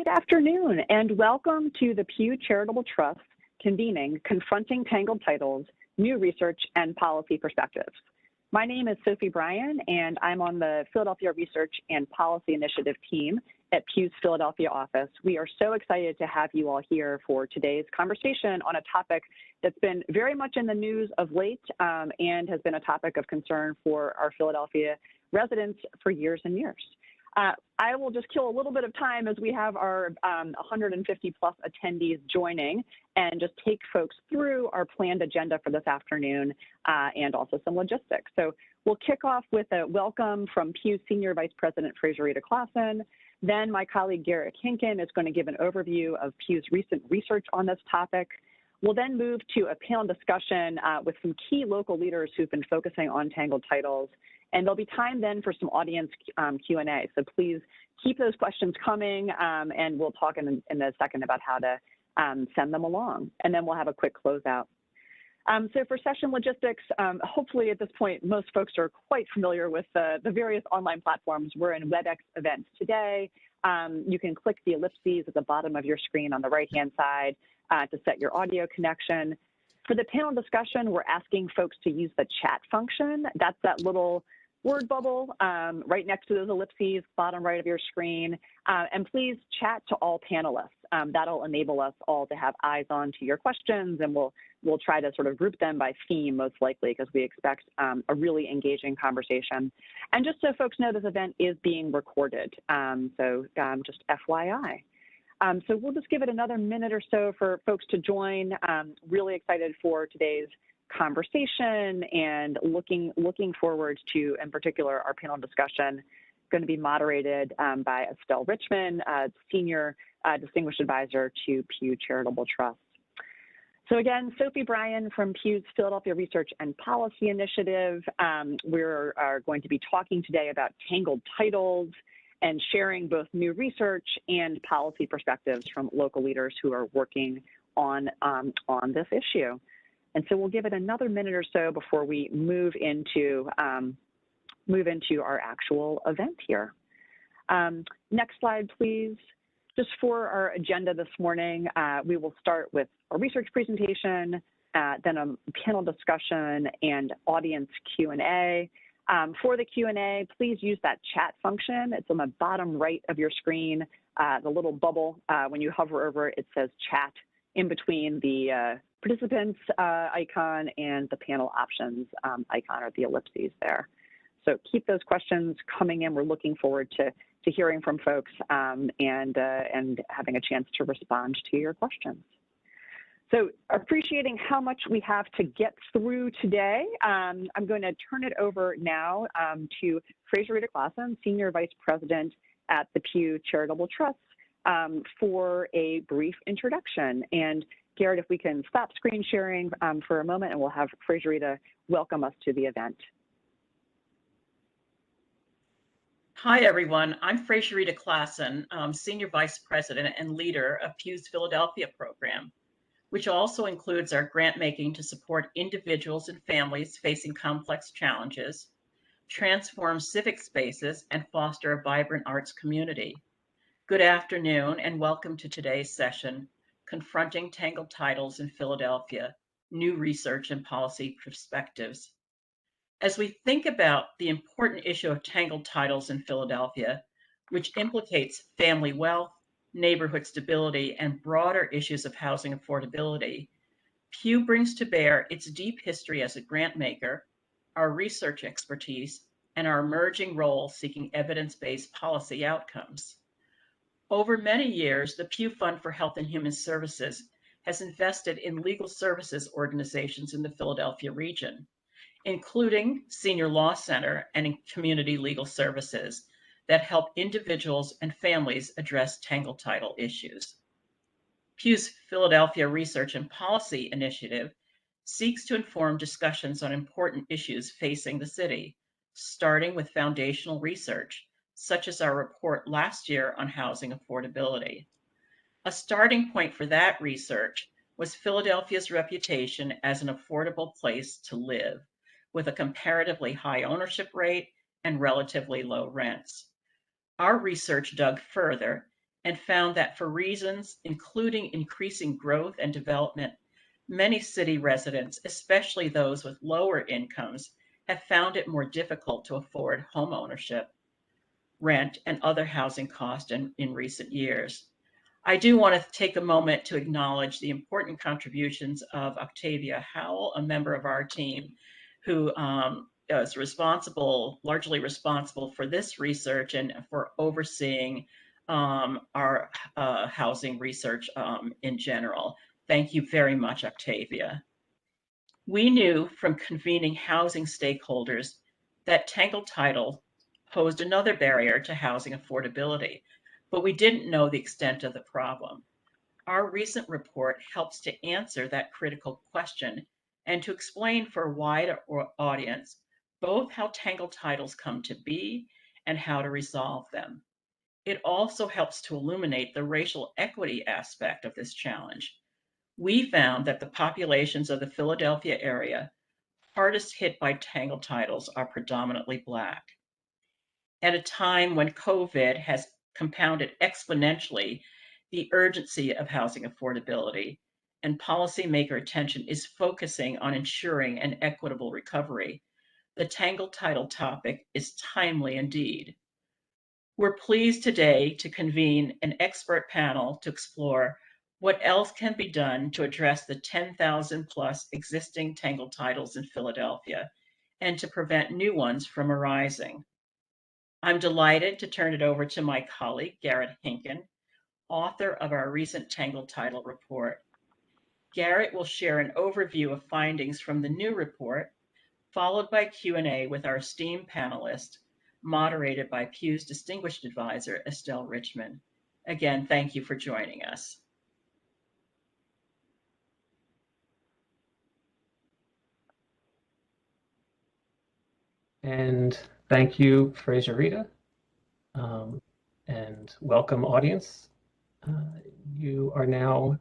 Good afternoon, and welcome to the Pew Charitable Trust convening Confronting Tangled Titles, New Research and Policy Perspectives. My name is Sophie Bryan, and I'm on the Philadelphia Research and Policy Initiative team at Pew's Philadelphia office. We are so excited to have you all here for today's conversation on a topic that's been very much in the news of late and has been a topic of concern for our Philadelphia residents for years and years. I will just kill a little bit of time as we have our 150 plus attendees joining and just take folks through our planned agenda for this afternoon and also some logistics. So we'll kick off with a welcome from Pew's Senior Vice President Fraserita Klassen. Then my colleague Garrett Hinken is going to give an overview of Pew's recent research on this topic. We'll then move to a panel discussion with some key local leaders who've been focusing on tangled titles. And there'll be time then for some audience Q&A. So please keep those questions coming, and we'll talk in a second about how to send them along. And then we'll have a quick closeout. So for session logistics, hopefully at this point, most folks are quite familiar with the various online platforms. We're in WebEx events today. You can click the ellipses at the bottom of your screen on the right-hand side to set your audio connection. For the panel discussion, we're asking folks to use the chat function. That's that little word bubble right next to those ellipses, bottom right of your screen. And please chat to all panelists. That'll enable us all to have eyes on to your questions, and we'll try to sort of group them by theme most likely, because we expect a really engaging conversation. And just so folks know, this event is being recorded, so just FYI. So we'll just give it another minute or so for folks to join. Really excited for today's conversation and looking forward to, in particular, our panel discussion, going to be moderated by Estelle Richmond, Senior Distinguished Advisor to Pew Charitable Trust. So again, Sophie Bryan from Pew's Philadelphia Research and Policy Initiative. We're going to be talking today about tangled titles and sharing both new research and policy perspectives from local leaders who are working on this issue. And so we'll give it another minute or so before we move into our actual event here. Next slide, please. Just for our agenda this morning, we will start with a research presentation, then a panel discussion and audience Q&A. For the Q&A, please use that chat function. It's on the bottom right of your screen, the little bubble. When you hover over it, it says chat in between the participants icon and the panel options icon, or the ellipses there. So keep those questions coming in. We're looking forward to hearing from folks and having a chance to respond to your questions. So appreciating how much we have to get through today, I'm going to turn it over now to Fraserita Klassen, Senior Vice President at the Pew Charitable Trust, for a brief introduction. And Garrett, if we can stop screen sharing for a moment, and we'll have Fraserita welcome us to the event. Hi, everyone. I'm Fraserita Klassen, Senior Vice President and leader of Pew's Philadelphia program, which also includes our grant making to support individuals and families facing complex challenges, transform civic spaces, and foster a vibrant arts community. Good afternoon, and welcome to today's session, Confronting Tangled Titles in Philadelphia, New Research and Policy Perspectives. As we think about the important issue of tangled titles in Philadelphia, which implicates family wealth, neighborhood stability, and broader issues of housing affordability, Pew brings to bear its deep history as a grant maker, our research expertise, and our emerging role seeking evidence-based policy outcomes. Over many years, the Pew Fund for Health and Human Services has invested in legal services organizations in the Philadelphia region, including Senior Law Center and community legal services that help individuals and families address tangled title issues. Pew's Philadelphia Research and Policy Initiative seeks to inform discussions on important issues facing the city, starting with foundational research, such as our report last year on housing affordability. A starting point for that research was Philadelphia's reputation as an affordable place to live, with a comparatively high ownership rate and relatively low rents. Our research dug further and found that for reasons including increasing growth and development, many city residents, especially those with lower incomes, have found it more difficult to afford home ownership, rent, and other housing costs in recent years. I do want to take a moment to acknowledge the important contributions of Octavia Howell, a member of our team, who is largely responsible for this research and for overseeing our housing research in general. Thank you very much, Octavia. We knew from convening housing stakeholders that Tangled title posed another barrier to housing affordability, but we didn't know the extent of the problem. Our recent report helps to answer that critical question and to explain for a wider audience both how Tangled titles come to be and how to resolve them. It also helps to illuminate the racial equity aspect of this challenge. We found that the populations of the Philadelphia area hardest hit by Tangled titles are predominantly Black. At a time when COVID has compounded exponentially the urgency of housing affordability, and policymaker attention is focusing on ensuring an equitable recovery, the Tangled title topic is timely indeed. We're pleased today to convene an expert panel to explore what else can be done to address the 10,000 plus existing Tangled titles in Philadelphia and to prevent new ones from arising. I'm delighted to turn it over to my colleague, Garrett Hinken, author of our recent Tangled title report. Garrett will share an overview of findings from the new report, followed by Q&A with our esteemed panelists, moderated by Pew's Distinguished Advisor, Estelle Richmond. Again, thank you for joining us. And thank you, Fraser Rita, and welcome, audience. You are now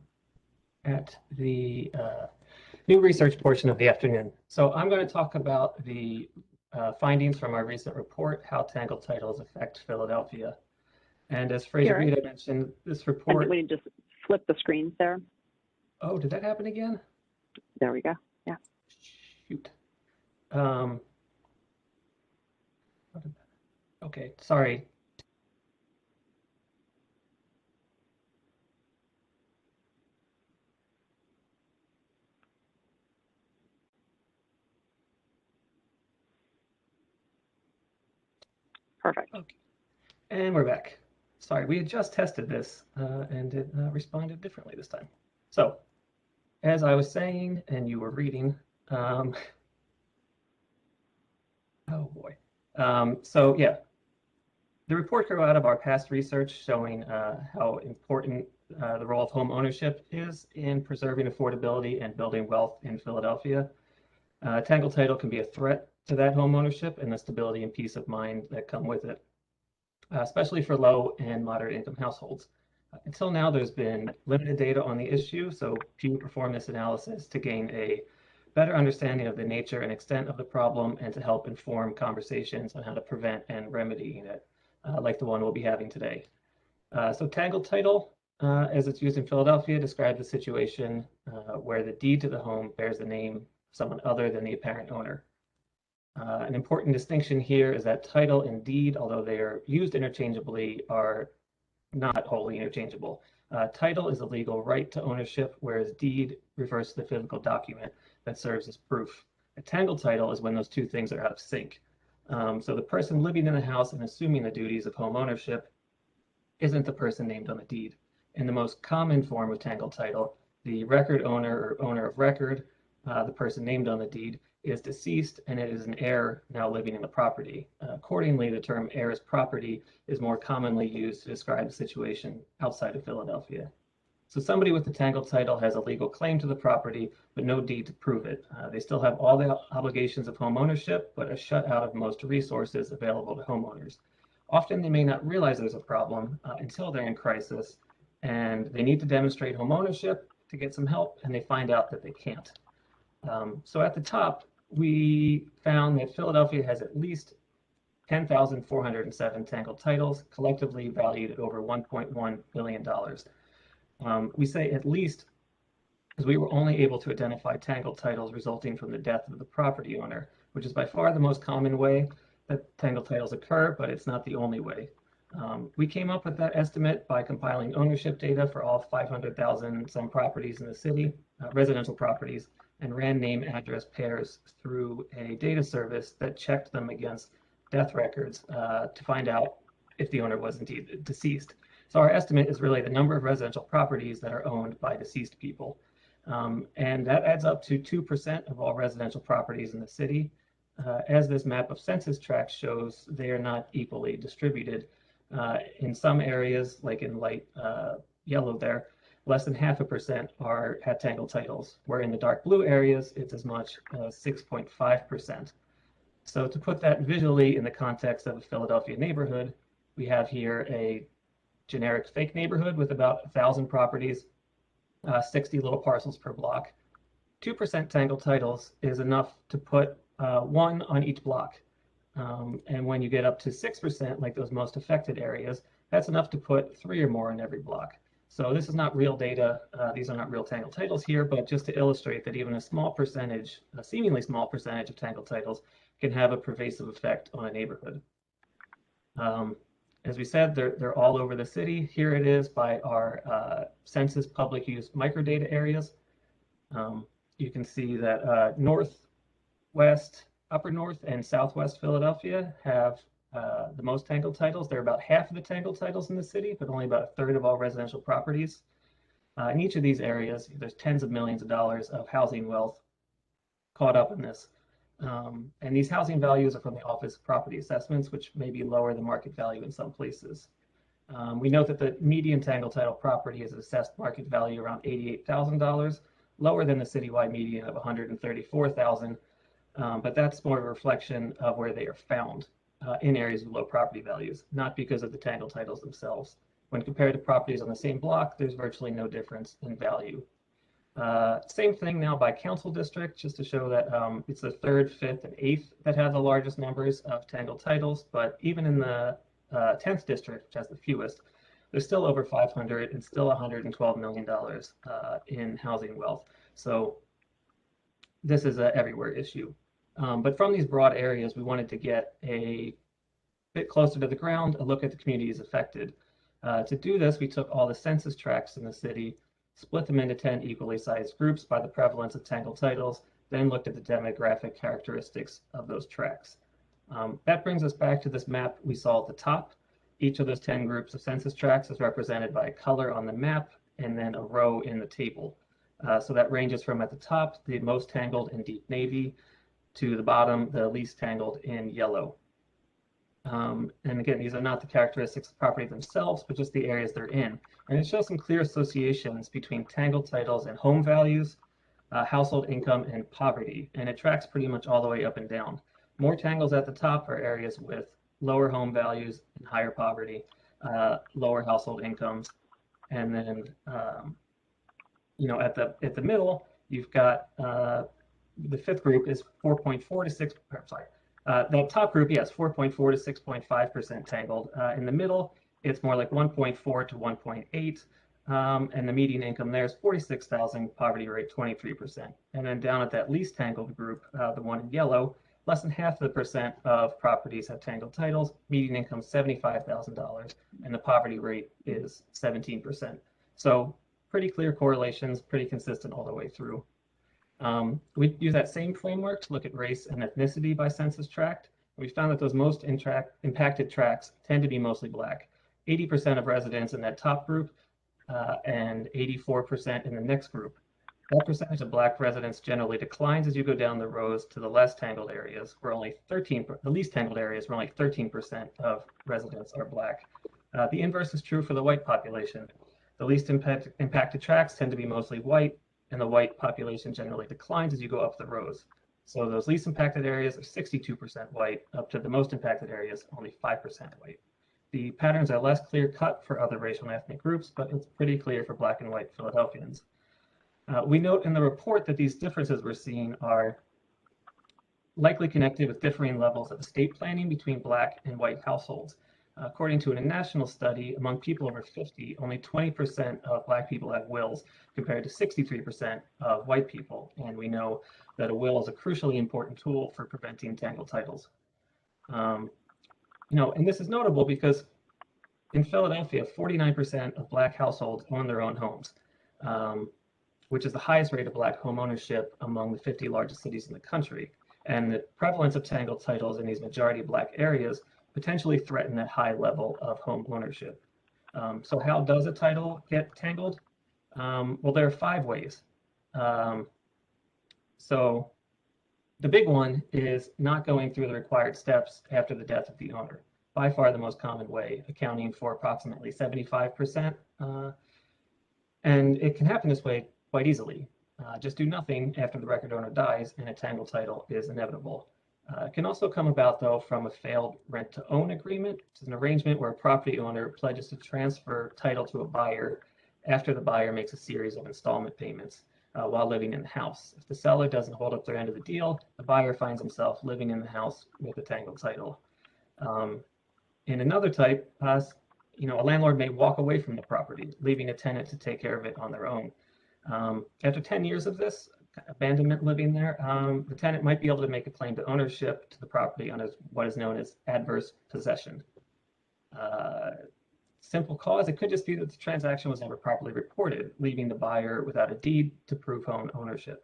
at the new research portion of the afternoon. So I'm going to talk about the findings from our recent report, How Tangled Titles Affect Philadelphia. And as Fraser Rita mentioned, this report... And we just flip the screens there. Oh, did that happen again? There we go, yeah. Shoot. Okay, sorry. Perfect. Okay. And we're back. Sorry, we had just tested this and it responded differently this time. So, as I was saying, and you were reading, oh boy. So yeah, the report grew out of our past research showing how important the role of home ownership is in preserving affordability and building wealth in Philadelphia. Tangled title can be a threat to that home ownership and the stability and peace of mind that come with it, especially for low and moderate income households. Until now, there's been limited data on the issue, so Pew performed this analysis to gain a better understanding of the nature and extent of the problem and to help inform conversations on how to prevent and remedy it, like the one we'll be having today. So Tangled title, as it's used in Philadelphia, describes a situation where the deed to the home bears the name of someone other than the apparent owner. An important distinction here is that title and deed, although they are used interchangeably, are not wholly interchangeable. Title is a legal right to ownership, whereas deed refers to the physical document that serves as proof. A tangled title is when those two things are out of sync. So the person living in the house and assuming the duties of home ownership isn't the person named on the deed. In the most common form of tangled title, the record owner or owner of record, the person named on the deed, is deceased and it is an heir now living in the property. Accordingly, the term heir's property is more commonly used to describe the situation outside of Philadelphia. So somebody with the tangled title has a legal claim to the property, but no deed to prove it. They still have all the obligations of home ownership, but are shut out of most resources available to homeowners. Often they may not realize there's a problem until they're in crisis, and they need to demonstrate home ownership to get some help, and they find out that they can't. So at the top, we found that Philadelphia has at least 10,407 Tangled titles, collectively valued at over $1.1 billion. We say at least because we were only able to identify Tangled titles resulting from the death of the property owner, which is by far the most common way that Tangled titles occur, but it's not the only way. We came up with that estimate by compiling ownership data for all 500,000 some properties in the city, residential properties, and ran name address pairs through a data service that checked them against death records to find out if the owner was indeed deceased. So our estimate is really the number of residential properties that are owned by deceased people. And that adds up to 2% of all residential properties in the city. As this map of census tracts shows, they are not equally distributed. In some areas, like in light yellow there, less than 0.5% have Tangled titles, where in the dark blue areas, it's as much as 6.5%. So to put that visually in the context of a Philadelphia neighborhood, we have here a generic fake neighborhood with about 1,000 properties, 60 little parcels per block. 2% Tangled titles is enough to put one on each block. And when you get up to 6%, like those most affected areas, that's enough to put 3 or more in every block. So this is not real data. These are not real Tangled titles here, but just to illustrate that even a small percentage, a seemingly small percentage of Tangled titles can have a pervasive effect on a neighborhood. As we said, they're all over the city. Here it is by our census public use microdata areas. You can see that northwest, upper north, and southwest Philadelphia have the most Tangled titles. They're about half of the Tangled titles in the city, but only about 1/3 of all residential properties. In each of these areas, there's tens of millions of dollars of housing wealth caught up in this. And these housing values are from the Office of Property Assessments, which may be lower than market value in some places. We note that the median Tangled title property is assessed market value around $88,000, lower than the citywide median of $134,000, but that's more a reflection of where they are found in areas with low property values, not because of the Tangled titles themselves. When compared to properties on the same block, there's virtually no difference in value. Same thing now by council district, just to show that it's the 3rd, 5th, and 8th that have the largest numbers of Tangled titles, but even in the 10th district, which has the fewest, there's still over 500 and still $112 million in housing wealth. So this is an everywhere issue. But from these broad areas, we wanted to get a bit closer to the ground, a look at the communities affected. To do this, we took all the census tracts in the city, split them into 10 equally sized groups by the prevalence of Tangled titles, then looked at the demographic characteristics of those tracts. That brings us back to this map we saw at the top. Each of those 10 groups of census tracts is represented by a color on the map and then a row in the table. So that ranges from at the top, the most tangled in deep navy, to the bottom, the least tangled in yellow. And again, these are not the characteristics of the property themselves, but just the areas they're in. And it shows some clear associations between Tangled titles and home values, household income, and poverty. And it tracks pretty much all the way up and down. More tangles at the top are areas with lower home values and higher poverty, lower household incomes. And then, at the middle, you've got the 5th group is 4.4 to 6. Sorry. The top group, yes, 4.4 to 6.5% tangled. In the middle, it's more like 1.4 to 1.8, and the median income there is 46,000, poverty rate 23%. And then down at that least tangled group, the one in yellow, less than 0.5% of properties have Tangled titles, median income $75,000, and the poverty rate is 17%. So pretty clear correlations, pretty consistent all the way through. We use that same framework to look at race and ethnicity by census tract. We found that those most impacted tracts tend to be mostly Black. 80% of residents in that top group and 84% in the next group. That percentage of Black residents generally declines as you go down the rows to the less tangled areas, where only the least tangled areas, where only 13% of residents are Black. The inverse is true for the white population. The least impacted tracts tend to be mostly white, and the white population generally declines as you go up the rows. So those least impacted areas are 62% white, up to the most impacted areas, only 5% white. The patterns are less clear-cut for other racial and ethnic groups, but it's pretty clear for Black and white Philadelphians. We note in the report that these differences we're seeing are likely connected with differing levels of estate planning between Black and white households. According to a national study, among people over 50, only 20% of Black people have wills, compared to 63% of white people. And we know that a will is a crucially important tool for preventing tangled titles. And this is notable because in Philadelphia, 49% of Black households own their own homes, which is the highest rate of Black home ownership among the 50 largest cities in the country. And the prevalence of tangled titles in these majority Black areas potentially threaten that high level of home ownership. So how does a title get tangled? Well, there are 5 ways. So the big one is not going through the required steps after the death of the owner. By far the most common way, accounting for approximately 75%. And it can happen this way quite easily. Just do nothing after the record owner dies and a tangled title is inevitable. It can also come about, though, from a failed rent-to-own agreement, which is an arrangement where a property owner pledges to transfer title to a buyer after the buyer makes a series of installment payments while living in the house. If the seller doesn't hold up their end of the deal, the buyer finds himself living in the house with a tangled title. In another type, a landlord may walk away from the property, leaving a tenant to take care of it on their own. After 10 years of this abandonment living there, the tenant might be able to make a claim to ownership to the property on what is known as adverse possession. Simple cause, it could just be that the transaction was never properly reported, leaving the buyer without a deed to prove home ownership.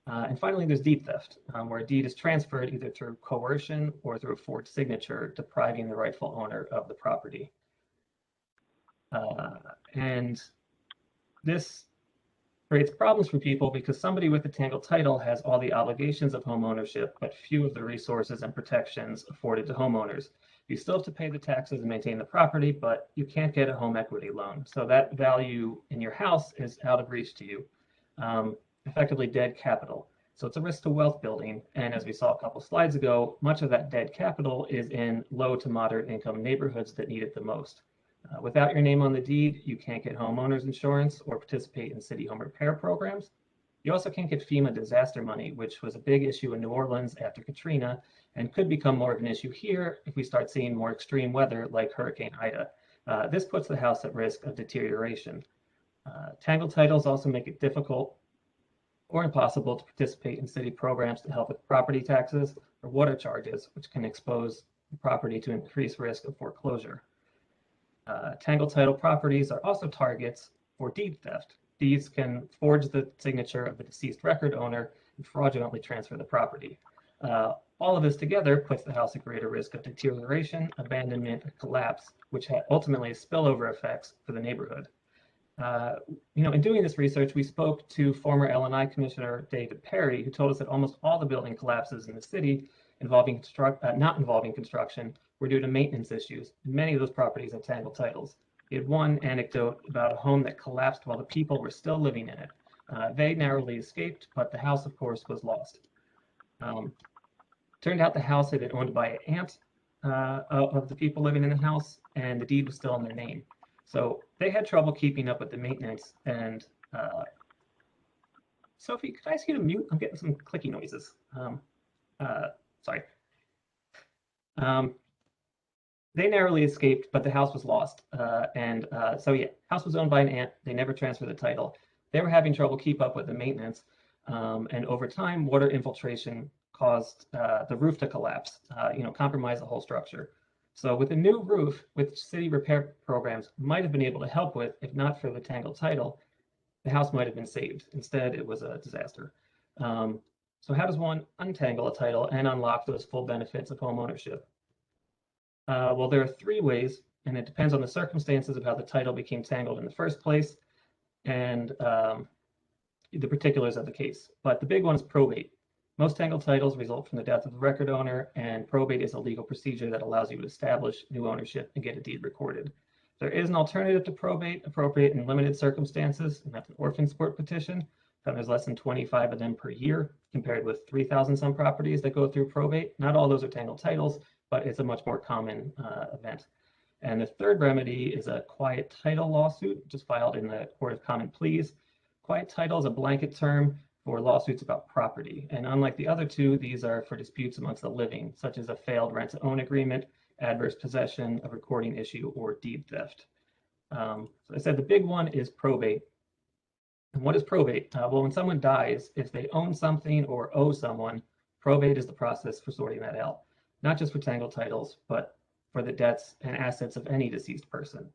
And finally, there's deed theft, where a deed is transferred either through coercion or through a forged signature, depriving the rightful owner of the property. And this creates problems for people because somebody with a tangled title has all the obligations of home ownership, but few of the resources and protections afforded to homeowners. You still have to pay the taxes and maintain the property, but you can't get a home equity loan. So that value in your house is out of reach to you, effectively dead capital. So it's a risk to wealth building. And as we saw a couple slides ago, much of that dead capital is in low to moderate income neighborhoods that need it the most. Without your name on the deed, you can't get homeowners insurance or participate in city home repair programs. You also can't get FEMA disaster money, which was a big issue in New Orleans after Katrina and could become more of an issue here if we start seeing more extreme weather like Hurricane Ida. This puts the house at risk of deterioration. Tangled titles also make it difficult or impossible to participate in city programs to help with property taxes or water charges, which can expose the property to increased risk of foreclosure. Tangled title properties are also targets for deed theft. Thieves can forge the signature of the deceased record owner and fraudulently transfer the property. All of this together puts the house at greater risk of deterioration, abandonment, and collapse, which ultimately has spillover effects for the neighborhood. In doing this research, we spoke to former L&I Commissioner David Perry, who told us that almost all the building collapses in the city not involving construction were due to maintenance issues, and many of those properties had tangled titles. He had one anecdote about a home that collapsed while the people were still living in it. They narrowly escaped, but the house, of course, was lost. Turned out the house had been owned by an aunt of the people living in the house, and the deed was still in their name. So they had trouble keeping up with the maintenance. And Sophie, could I ask you to mute? I'm getting some clicky noises. Sorry. They narrowly escaped, but the house was lost. House was owned by an aunt. They never transferred the title. They were having trouble keep up with the maintenance. And over time, water infiltration caused the roof to collapse, compromise the whole structure. So with a new roof, which city repair programs might have been able to help with, if not for the tangled title, the house might have been saved. Instead, it was a disaster. So how does one untangle a title and unlock those full benefits of home ownership? Well, there are 3 ways, and it depends on the circumstances of how the title became tangled in the first place and the particulars of the case. But the big one is probate. Most tangled titles result from the death of the record owner, and probate is a legal procedure that allows you to establish new ownership and get a deed recorded. There is an alternative to probate, appropriate in limited circumstances, and that's an orphan sport petition. And there's less than 25 of them per year, compared with 3,000 some properties that go through probate. Not all those are tangled titles, but it's a much more common event. And the third remedy is a quiet title lawsuit, which is filed in the Court of Common Pleas. Quiet title is a blanket term for lawsuits about property. And unlike the other two, these are for disputes amongst the living, such as a failed rent-to-own agreement, adverse possession, a recording issue, or deed theft. So I said the big one is probate. And what is probate? Well, when someone dies, if they own something or owe someone, probate is the process for sorting that out, not just for tangled titles, but for the debts and assets of any deceased person.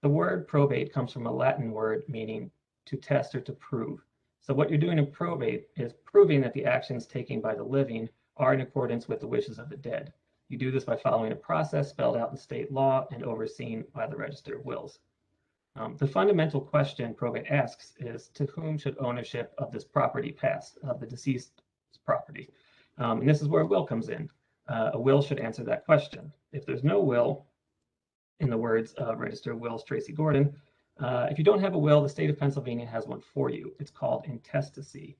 The word probate comes from a Latin word meaning to test or to prove. So what you're doing in probate is proving that the actions taken by the living are in accordance with the wishes of the dead. You do this by following a process spelled out in state law and overseen by the Register of Wills. The fundamental question probate asks is, to whom should ownership of this property pass, of the deceased's property? And this is where a will comes in. A will should answer that question. If there's no will, in the words of Register of Wills Tracy Gordon, if you don't have a will, the state of Pennsylvania has one for you. It's called intestacy.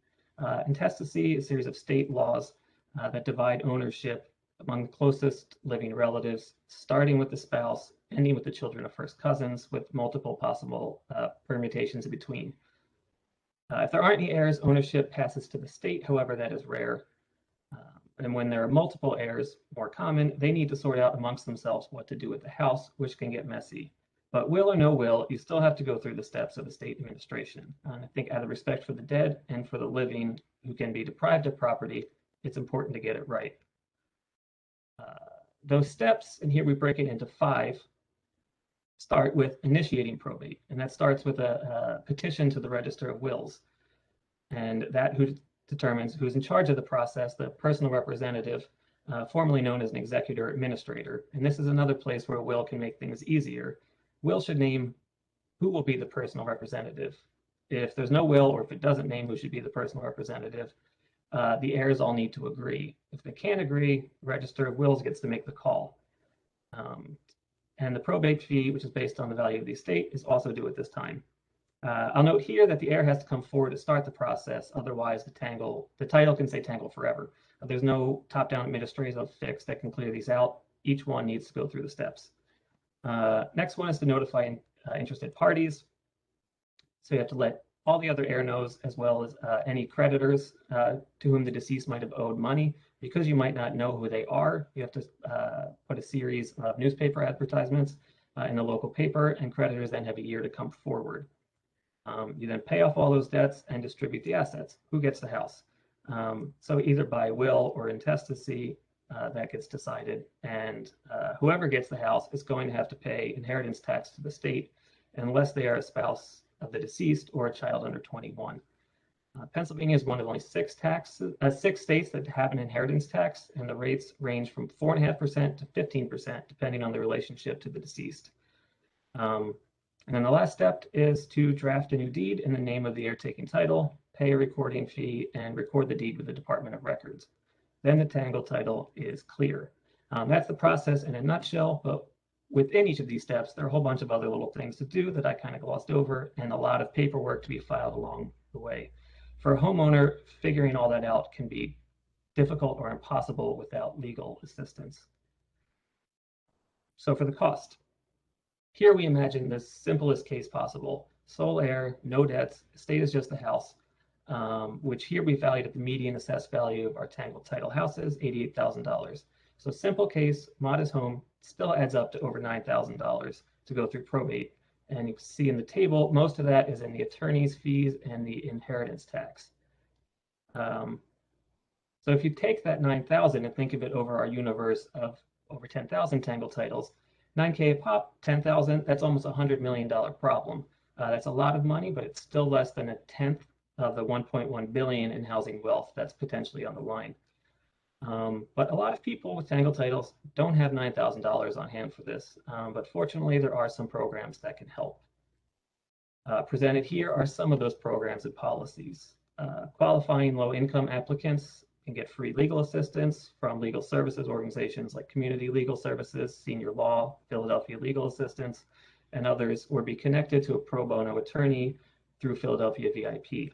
Intestacy is a series of state laws that divide ownership among the closest living relatives, starting with the spouse, ending with the children of first cousins, with multiple possible permutations in between. If there aren't any heirs, ownership passes to the state. However, that is rare. And when there are multiple heirs, more common, they need to sort out amongst themselves what to do with the house, which can get messy. But will or no will, you still have to go through the steps of the state administration. And I think out of respect for the dead and for the living who can be deprived of property, it's important to get it right. Those steps, and here we break it into 5, start with initiating probate. And that starts with a petition to the Register of Wills. And that who determines who's in charge of the process, the personal representative, formerly known as an executor administrator. And this is another place where a will can make things easier. Will should name who will be the personal representative. If there's no will, or if it doesn't name who should be the personal representative, the heirs all need to agree. If they can't agree, the Register of Wills gets to make the call. And the probate fee, which is based on the value of the estate, is also due at this time. I'll note here that the heir has to come forward to start the process. Otherwise, the title can say tangle forever. There's no top-down administrative fix that can clear these out. Each one needs to go through the steps. Next one is to notify interested parties. So you have to let all the other heir knows, as well as any creditors to whom the deceased might have owed money. Because you might not know who they are, you have to put a series of newspaper advertisements in the local paper, and creditors then have a year to come forward. You then pay off all those debts and distribute the assets. Who gets the house? So either by will or intestacy, that gets decided. And whoever gets the house is going to have to pay inheritance tax to the state unless they are a spouse of the deceased or a child under 21. Pennsylvania is one of only 6 states that have an inheritance tax, and the rates range from 4.5% to 15%, depending on the relationship to the deceased. And then the last step is to draft a new deed in the name of the heir taking title, pay a recording fee, and record the deed with the Department of Records. Then the tangled title is clear. That's the process in a nutshell, but within each of these steps, there are a whole bunch of other little things to do that I kind of glossed over, and a lot of paperwork to be filed along the way. For a homeowner, figuring all that out can be difficult or impossible without legal assistance. So for the cost, here we imagine the simplest case possible. Sole heir, no debts, estate is just the house, which here we valued at the median assessed value of our tangled title houses, $88,000. So simple case, modest home, still adds up to over $9,000 to go through probate. And you can see in the table, most of that is in the attorney's fees and the inheritance tax. So if you take that 9,000 and think of it over our universe of over 10,000 tangled titles, 9K a pop, 10,000, that's almost a $100 million problem. That's a lot of money, but it's still less than a tenth of the 1.1 billion in housing wealth that's potentially on the line. But a lot of people with tangled titles don't have $9,000 on hand for this, but fortunately there are some programs that can help. Presented here are some of those programs and policies. Qualifying low-income applicants can get free legal assistance from legal services organizations like Community Legal Services, Senior Law, Philadelphia Legal Assistance, and others, or be connected to a pro bono attorney through Philadelphia VIP.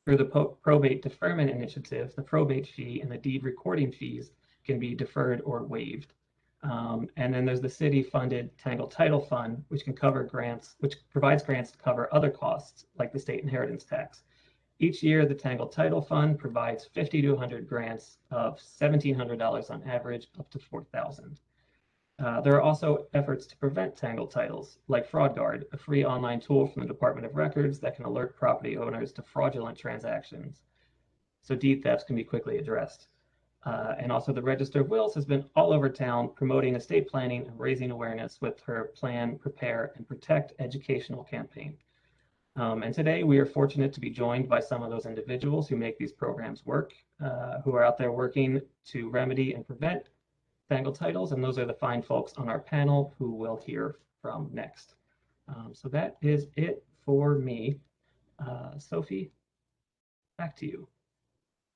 Through the probate deferment initiative, the probate fee and the deed recording fees can be deferred or waived. And then there's the city-funded Tangled Title Fund, which can cover grants, which provides grants to cover other costs like the state inheritance tax. Each year, the Tangled Title Fund provides 50 to 100 grants of $1,700 on average, up to $4,000. There are also efforts to prevent tangled titles, like Fraud Guard, a free online tool from the Department of Records that can alert property owners to fraudulent transactions, so deed thefts can be quickly addressed. And also the Register of Wills has been all over town promoting estate planning and raising awareness with her Plan, Prepare, and Protect educational campaign. And today we are fortunate to be joined by some of those individuals who make these programs work, who are out there working to remedy and prevent tangled titles, and those are the fine folks on our panel who we'll hear from next. So that is it for me. Sophie, back to you.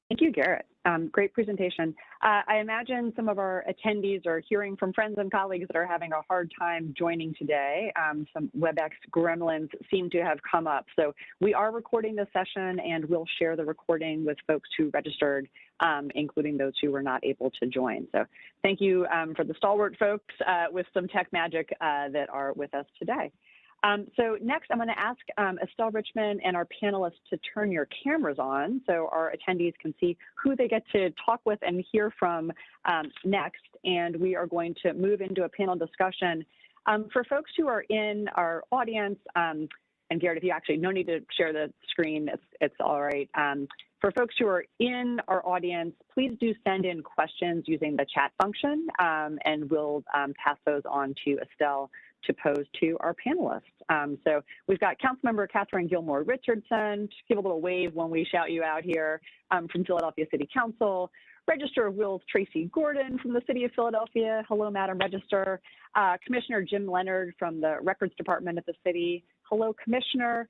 Thank you, Garrett. Great presentation. I imagine some of our attendees are hearing from friends and colleagues that are having a hard time joining today. Some WebEx gremlins seem to have come up. So we are recording this session, and we'll share the recording with folks who registered, including those who were not able to join. So thank you for the stalwart folks with some tech magic that are with us today. So next, I'm going to ask Estelle Richmond and our panelists to turn your cameras on so our attendees can see who they get to talk with and hear from next. And we are going to move into a panel discussion. For folks who are in our audience, and Garrett, if you actually no need to share the screen, it's all right. For folks who are in our audience, please do send in questions using the chat function, and we'll pass those on to Estelle to pose to our panelists. So we've got Councilmember Catherine Gilmore Richardson, just give a little wave when we shout you out here, from Philadelphia City Council. Register of Wills Tracy Gordon from the City of Philadelphia. Hello, Madam Register. Commissioner Jim Leonard from the Records Department at the city. Hello, Commissioner.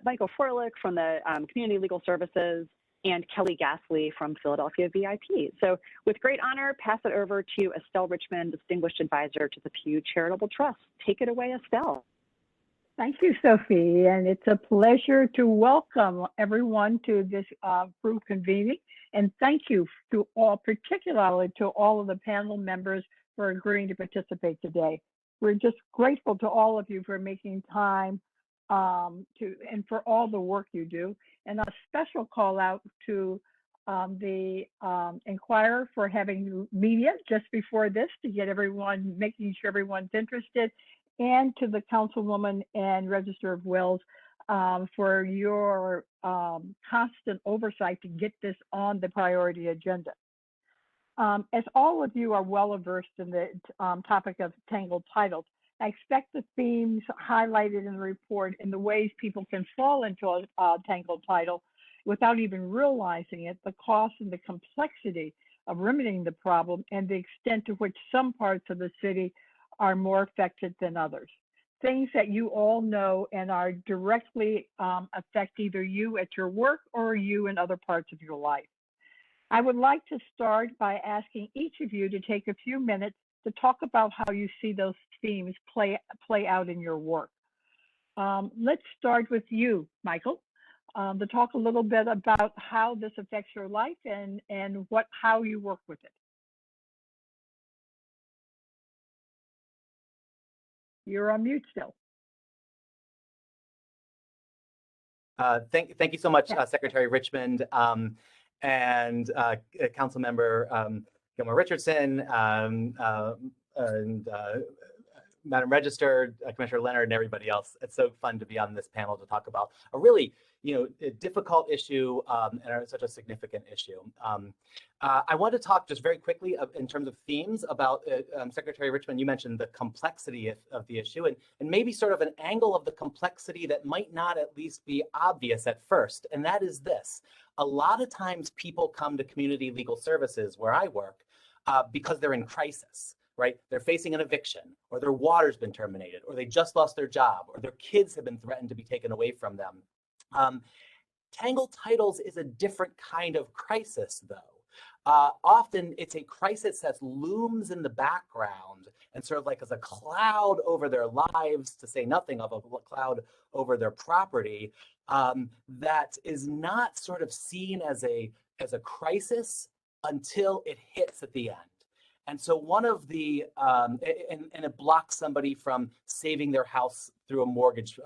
Michael Froelich from the Community Legal Services, and Kelly Gasly from Philadelphia VIP. So with great honor, pass it over to Estelle Richmond, Distinguished Advisor to the Pew Charitable Trust. Take it away, Estelle. Thank you, Sophie, and it's a pleasure to welcome everyone to this group convening. And thank you to all, particularly to all of the panel members for agreeing to participate today. We're just grateful to all of you for making time and for all the work you do. And a special call out to the Inquirer for having media just before this to get everyone, making sure everyone's interested, and to the Councilwoman and Register of Wills for your constant oversight to get this on the priority agenda. As all of you are well versed in the topic of tangled titles, I expect the themes highlighted in the report and the ways people can fall into a tangled title without even realizing it, the cost and the complexity of remedying the problem, and the extent to which some parts of the city are more affected than others. Things that you all know and are directly affect either you at your work or you in other parts of your life. I would like to start by asking each of you to take a few minutes to talk about how you see those themes play out in your work. Let's start with you, Michael, to talk a little bit about how this affects your life and how you work with it. You're on mute still. Thank you so much, Secretary Richmond, and Council Member Gilmore Richardson, and Madam Register, Commissioner Leonard, and everybody else. It's so fun to be on this panel to talk about a really, a difficult issue and such a significant issue. I want to talk just very quickly in terms of themes about, Secretary Richmond, you mentioned the complexity of the issue and maybe sort of an angle of the complexity that might not at least be obvious at first, and that is this. A lot of times people come to community legal services where I work because they're in crisis. Right? They're facing an eviction, or their water's been terminated, or they just lost their job, or their kids have been threatened to be taken away from them. Tangled titles is a different kind of crisis, though. Often it's a crisis that looms in the background and sort of like as a cloud over their lives, to say nothing of a cloud over their property, that is not sort of seen as a crisis until it hits at the end. And so one of the, and it blocks somebody from saving their house through a mortgage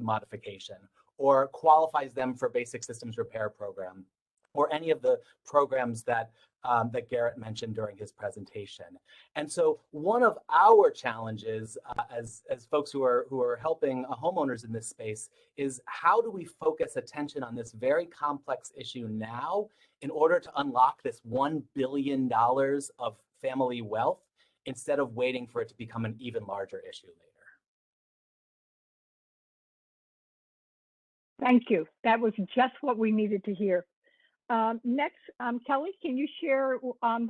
modification, or qualifies them for basic systems repair program, or any of the programs that that Garrett mentioned during his presentation. And so one of our challenges as folks who are helping homeowners in this space is, how do we focus attention on this very complex issue now in order to unlock this $1 billion of family wealth, instead of waiting for it to become an even larger issue later? Thank you. That was just what we needed to hear. Next, Kelly, can you share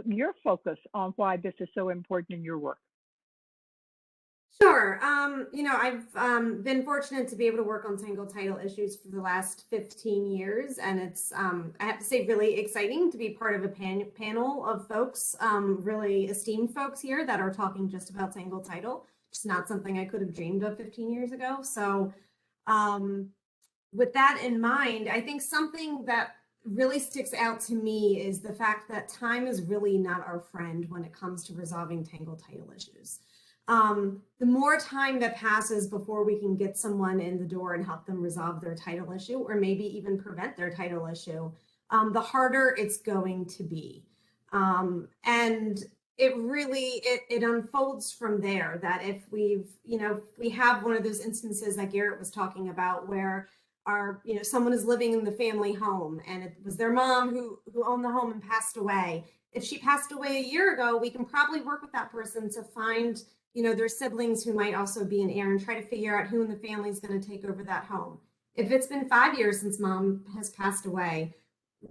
your focus on why this is so important in your work? Sure. I've been fortunate to be able to work on Tangled title issues for the last 15 years, and it's, I have to say, really exciting to be part of a panel of folks, really esteemed folks here that are talking just about Tangled title. It's not something I could have dreamed of 15 years ago. So with that in mind, I think something that really sticks out to me is the fact that time is really not our friend when it comes to resolving Tangled title issues. The more time that passes before we can get someone in the door and help them resolve their title issue, or maybe even prevent their title issue, the harder it's going to be. And it really, it unfolds from there, that if we have one of those instances that Garrett was talking about, where someone is living in the family home and it was their mom who owned the home and passed away. If she passed away a year ago, we can probably work with that person to find, their siblings who might also be an heir, and try to figure out who in the family is going to take over that home. If it's been 5 years since mom has passed away,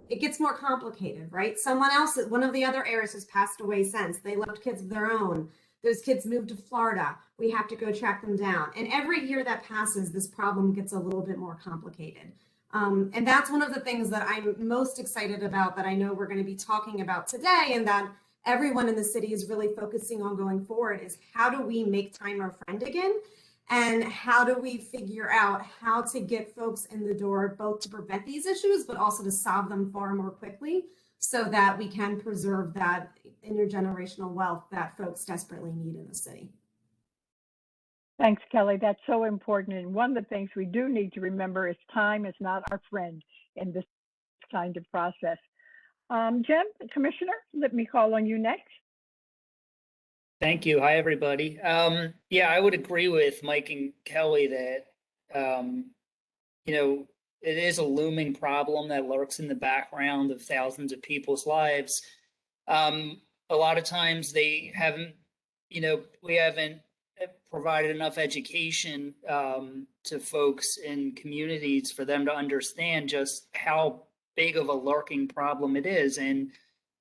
it gets more complicated, right? Someone else, one of the other heirs, has passed away since. They left kids of their own. Those kids moved to Florida. We have to go track them down. And every year that passes, this problem gets a little bit more complicated. And that's one of the things that I'm most excited about, that I know we're going to be talking about today, and that everyone in the city is really focusing on going forward, is how do we make time our friend again? And how do we figure out how to get folks in the door, both to prevent these issues, but also to solve them far more quickly, so that we can preserve that intergenerational wealth that folks desperately need in the city. Thanks, Kelly. That's so important. And one of the things we do need to remember is time is not our friend in this kind of process. Jim, Commissioner, let me call on you next. Thank you. Hi, everybody. Yeah, I would agree with Mike and Kelly that, it is a looming problem that lurks in the background of thousands of people's lives. A lot of times they haven't, we haven't provided enough education to folks in communities for them to understand just how big of a lurking problem it is. And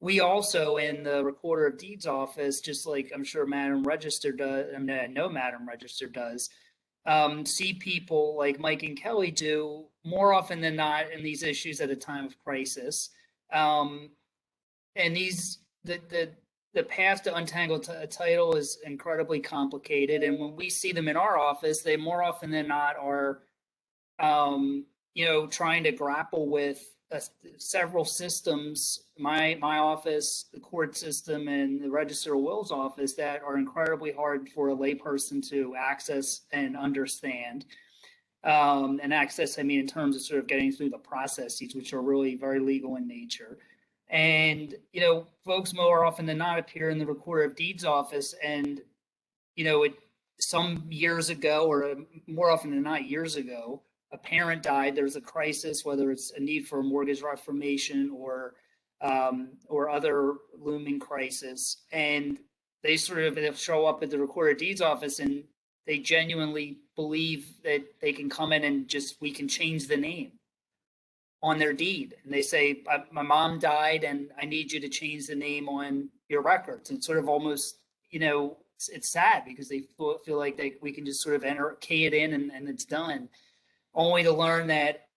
we also, in the Recorder of Deeds office, just like I'm sure Madam Register does, I know Madam Register does, see people like Mike and Kelly do more often than not in these issues at a time of crisis. And the path to untangled title is incredibly complicated. And when we see them in our office, they more often than not are, trying to grapple with several systems, my office, the court system, and the Register of Wills office, that are incredibly hard for a layperson to access and understand. And access, I mean, in terms of sort of getting through the processes, which are really very legal in nature. And, folks more often than not appear in the Recorder of Deeds office, and, some years ago, or more often than not years ago, a parent died, there's a crisis, whether it's a need for a mortgage reformation or other looming crisis. And they sort of show up at the Recorder of Deeds office, and they genuinely believe that they can come in and we can change the name on their deed. And they say, my mom died and I need you to change the name on your records. And sort of almost, it's sad, because they feel like we can just sort of key it in and it's done, only to learn that,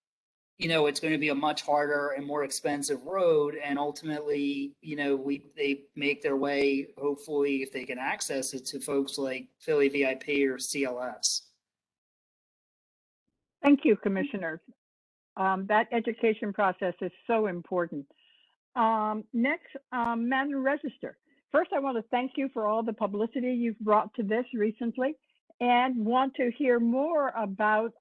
it's going to be a much harder and more expensive road. And ultimately, they make their way, hopefully, if they can access it, to folks like Philly VIP or CLS. Thank you, Commissioner. That education process is so important. Next, Madam Register. First, I want to thank you for all the publicity you've brought to this recently. and want to hear more about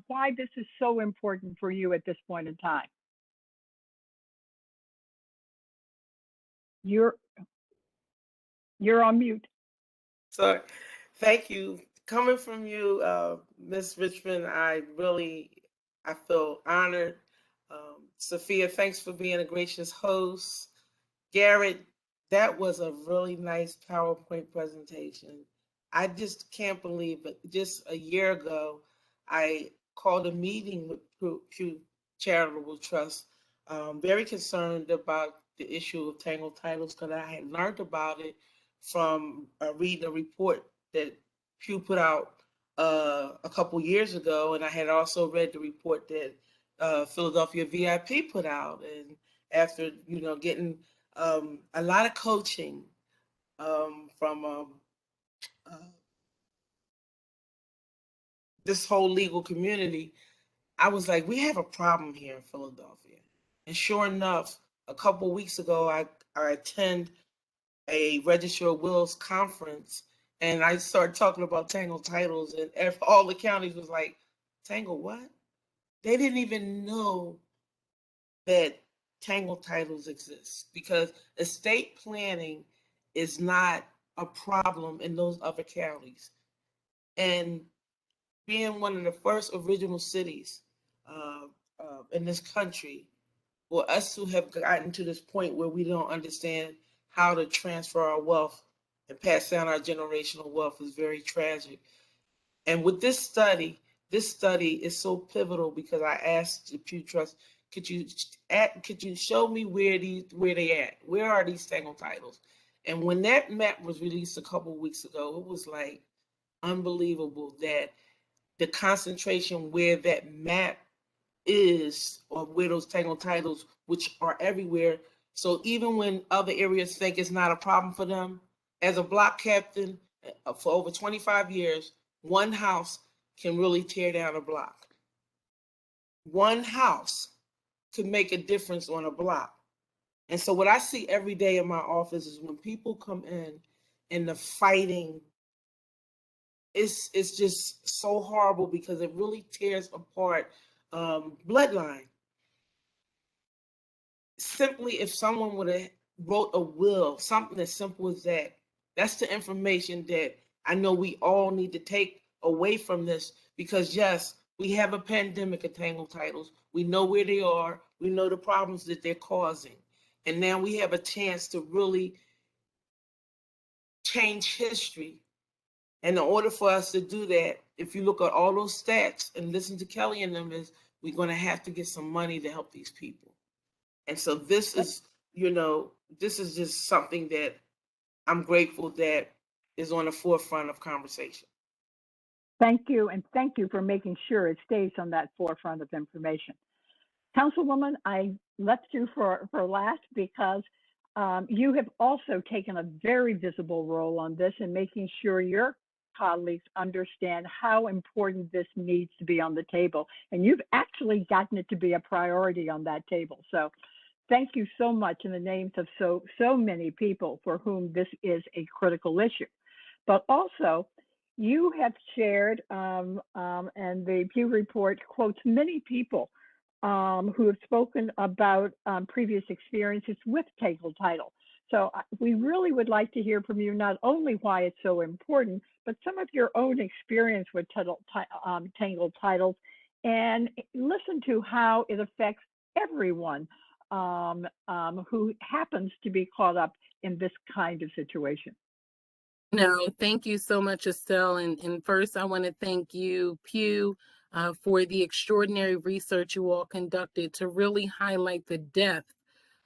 why this is so important for you at this point in time. You're on mute. So, thank you. Coming from you, Ms. Richmond, I feel honored. Sophia, thanks for being a gracious host. Garrett, that was a really nice PowerPoint presentation. I just can't believe it. Just a year ago, I called a meeting with Pew Charitable Trust, very concerned about the issue of tangled titles because I had learned about it from reading a report that Pew put out a couple years ago, and I had also read the report that Philadelphia VIP put out. And after getting a lot of coaching from this whole legal community, I was like, we have a problem here in Philadelphia. And sure enough, a couple weeks ago, I attend a Register of Wills conference, and I started talking about tangled titles, and all the counties was like, tangled what? They didn't even know that tangled titles exist because estate planning is not a problem in those other counties. And being one of the first original cities in this country, for us to have gotten to this point where we don't understand how to transfer our wealth and pass down our generational wealth is very tragic. And with this study is so pivotal because I asked the Pew Trust, could you show me where they at? Where are these tangled titles? And when that map was released a couple of weeks ago, it was like unbelievable that the concentration where that map is, or where those tangled titles, which are everywhere. So even when other areas think it's not a problem for them, as a block captain for over 25 years, one house can really tear down a block. One house could make a difference on a block. And so what I see every day in my office is when people come in and the fighting, it's just so horrible because it really tears apart bloodline. Simply, if someone would have wrote a will, something as simple as that, that's the information that I know we all need to take away from this, because yes, we have a pandemic of tangled titles. We know where they are. We know the problems that they're causing. And now we have a chance to really change history. And in order for us to do that, if you look at all those stats and listen to Kelly and them, is we're going to have to get some money to help these people. And so this is, this is just something that I'm grateful that is on the forefront of conversation. Thank you, and thank you for making sure it stays on that forefront of information. Councilwoman, I left you for last because you have also taken a very visible role on this in making sure your colleagues understand how important this needs to be on the table. And you've actually gotten it to be a priority on that table. So thank you so much in the names of so many people for whom this is a critical issue. But also, you have shared, and the Pew Report quotes many people who have spoken about previous experiences with tangled title. So we really would like to hear from you not only why it's so important, but some of your own experience with tangled titles, and listen to how it affects everyone who happens to be caught up in this kind of situation. No, thank you so much, Estelle. And first, I want to thank you, Pew, for the extraordinary research you all conducted to really highlight the depth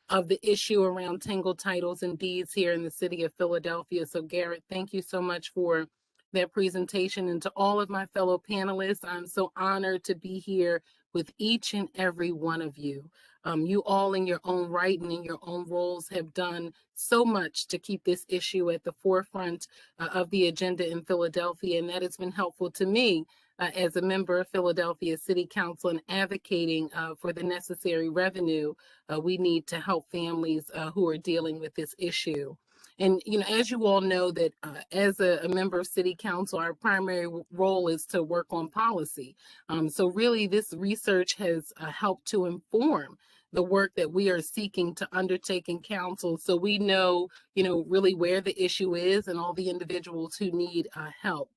of the issue around tangled titles and deeds here in the city of Philadelphia. So, Garrett, thank you so much for that presentation. And to all of my fellow panelists, I'm so honored to be here with each and every one of you. You all in your own right and in your own roles have done so much to keep this issue at the forefront of the agenda in Philadelphia, and that has been helpful to me as a member of Philadelphia City Council and advocating for the necessary revenue we need to help families who are dealing with this issue. And, as you all know that as a member of City Council, our primary role is to work on policy. So really this research has helped to inform the work that we are seeking to undertake in council. So we know, really where the issue is and all the individuals who need help.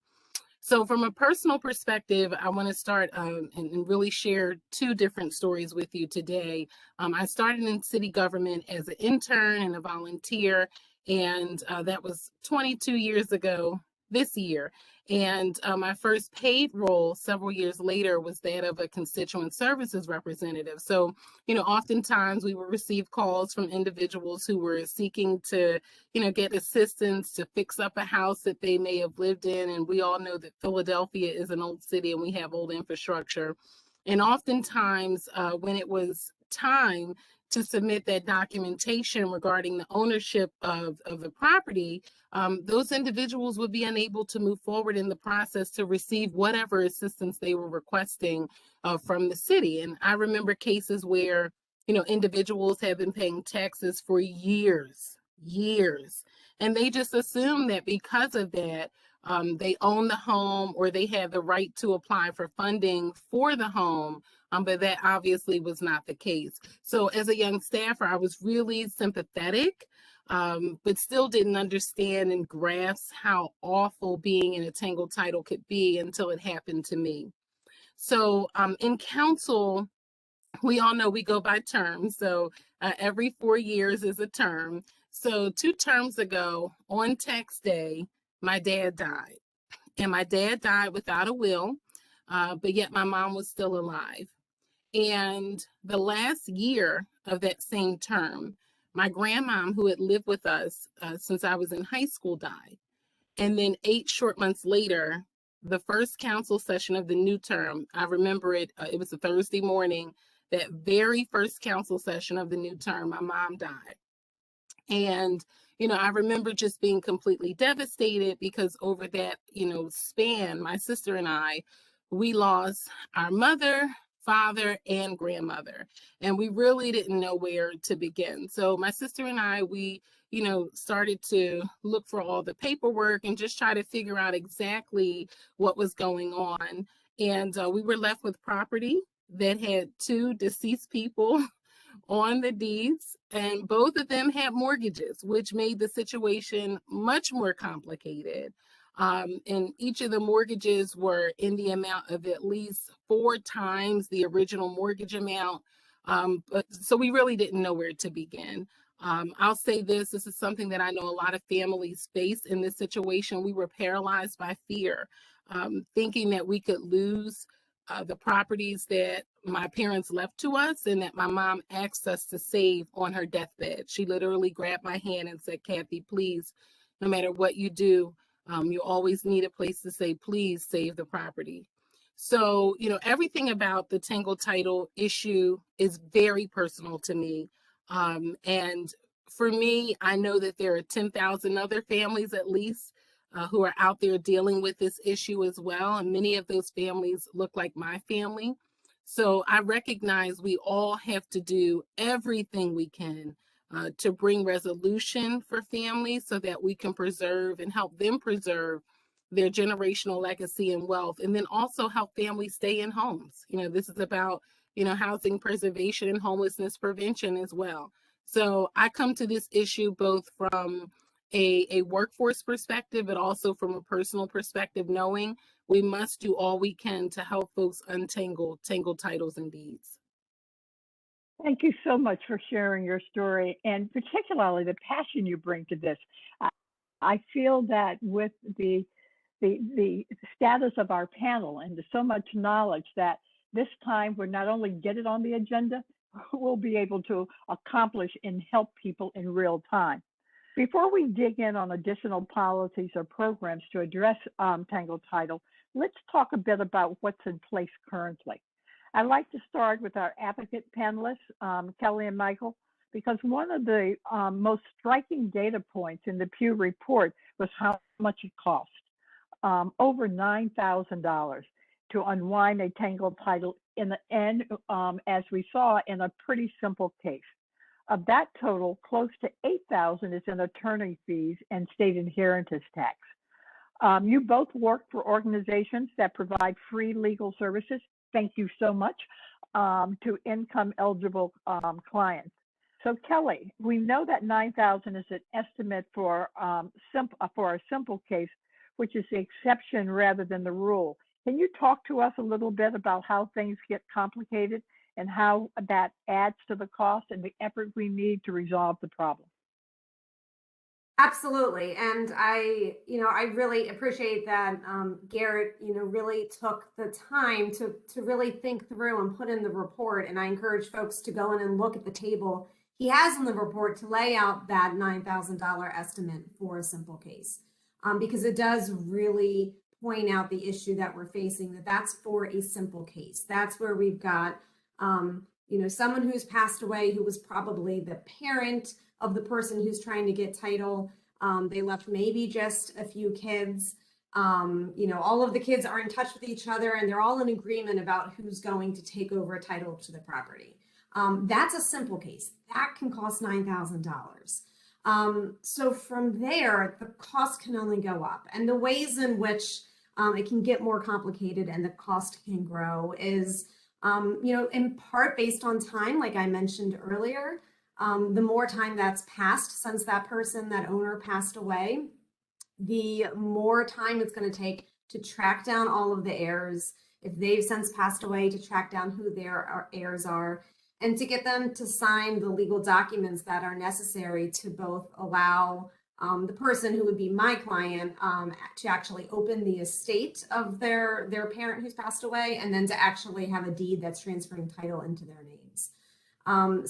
So from a personal perspective, I want to start and really share two different stories with you today. I started in city government as an intern and a volunteer, and that was 22 years ago this year. And my first paid role several years later was that of a constituent services representative. So, oftentimes we would receive calls from individuals who were seeking to get assistance to fix up a house that they may have lived in. And we all know that Philadelphia is an old city and we have old infrastructure. And oftentimes when it was time to submit that documentation regarding the ownership of the property, those individuals would be unable to move forward in the process to receive whatever assistance they were requesting from the city. And I remember cases where, individuals have been paying taxes for years, and they just assume that because of that, they own the home or they have the right to apply for funding for the home. But that obviously was not the case. So as a young staffer, I was really sympathetic, but still didn't understand and grasp how awful being in a Tangled title could be until it happened to me. So in council, we all know we go by terms. So every 4 years is a term. So 2 terms ago on tax day, my dad died. And my dad died without a will, but yet my mom was still alive. And the last year of that same term, my grandmom, who had lived with us since I was in high school, died. And then 8 short months later, the first council session of the new term, I remember it, it was a Thursday morning, that very first council session of the new term, my mom died. And, I remember just being completely devastated because over that, span, my sister and I, we lost our mother, father, and grandmother. And we really didn't know where to begin. So my sister and I, we, started to look for all the paperwork and just try to figure out exactly what was going on. And we were left with property that had 2 deceased people on the deeds, and both of them had mortgages, which made the situation much more complicated. And each of the mortgages were in the amount of at least 4 times the original mortgage amount. But so we really didn't know where to begin. I'll say this is something that I know a lot of families face in this situation. We were paralyzed by fear, thinking that we could lose the properties that my parents left to us and that my mom asked us to save on her deathbed. She literally grabbed my hand and said, "Kathy, please, no matter what you do, you always need a place to say, please save the property." So, everything about the Tangled title issue is very personal to me. And for me, I know that there are 10,000 other families at least who are out there dealing with this issue as well. And many of those families look like my family. So I recognize we all have to do everything we can to bring resolution for families so that we can preserve and help them preserve their generational legacy and wealth, and then also help families stay in homes. This is about, housing preservation and homelessness prevention as well. So I come to this issue both from a workforce perspective, but also from a personal perspective, knowing we must do all we can to help folks untangle tangled titles and deeds. Thank you so much for sharing your story and particularly the passion you bring to this. I feel that with the status of our panel and so much knowledge that this time we'll not only get it on the agenda, we'll be able to accomplish and help people in real time. Before we dig in on additional policies or programs to address Tangled title, let's talk a bit about what's in place currently. I'd like to start with our advocate panelists, Kelly and Michael, because one of the most striking data points in the Pew report was how much it cost. Over $9,000 to unwind a Tangled title in the end, as we saw in a pretty simple case. Of that total, close to $8,000 is in attorney fees and state inheritance tax. You both work for organizations that provide free legal services. Thank you so much to income eligible clients. So Kelly, we know that $9,000 is an estimate for a simple case, which is the exception rather than the rule. Can you talk to us a little bit about how things get complicated and how that adds to the cost and the effort we need to resolve the problem? Absolutely. And I really appreciate that Garrett, really took the time to really think through and put in the report. And I encourage folks to go in and look at the table he has in the report to lay out that $9,000 estimate for a simple case, because it does really point out the issue that we're facing, that's for a simple case. That's where we've got, someone who's passed away who was probably the parent of the person who's trying to get title. They left maybe just a few kids. All of the kids are in touch with each other and they're all in agreement about who's going to take over a title to the property. That's a simple case. That can cost $9,000. So from there, the cost can only go up. And the ways in which it can get more complicated and the cost can grow is, in part based on time, like I mentioned earlier. The more time that's passed since that owner passed away, the more time it's going to take to track down all of the heirs, if they've since passed away, to track down who their heirs are, and to get them to sign the legal documents that are necessary to both allow the person who would be my client to actually open the estate of their parent who's passed away, and then to actually have a deed that's transferring title into their names.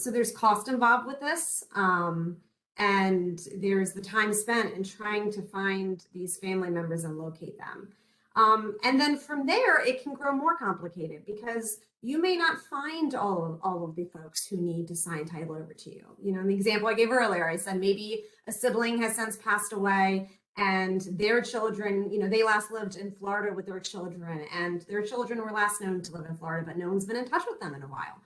So there's cost involved with this, and there's the time spent in trying to find these family members and locate them. And then from there, it can grow more complicated because you may not find all of the folks who need to sign title over to you. In the example I gave earlier, I said maybe a sibling has since passed away and their children, they last lived in Florida with their children, and their children were last known to live in Florida, but no one's been in touch with them in a while.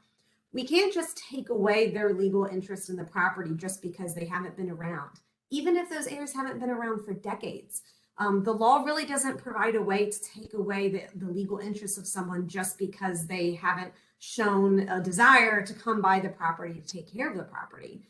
We can't just take away their legal interest in the property just because they haven't been around, even if those heirs haven't been around for decades. The law really doesn't provide a way to take away the legal interest of someone just because they haven't shown a desire to come by the property to take care of the property.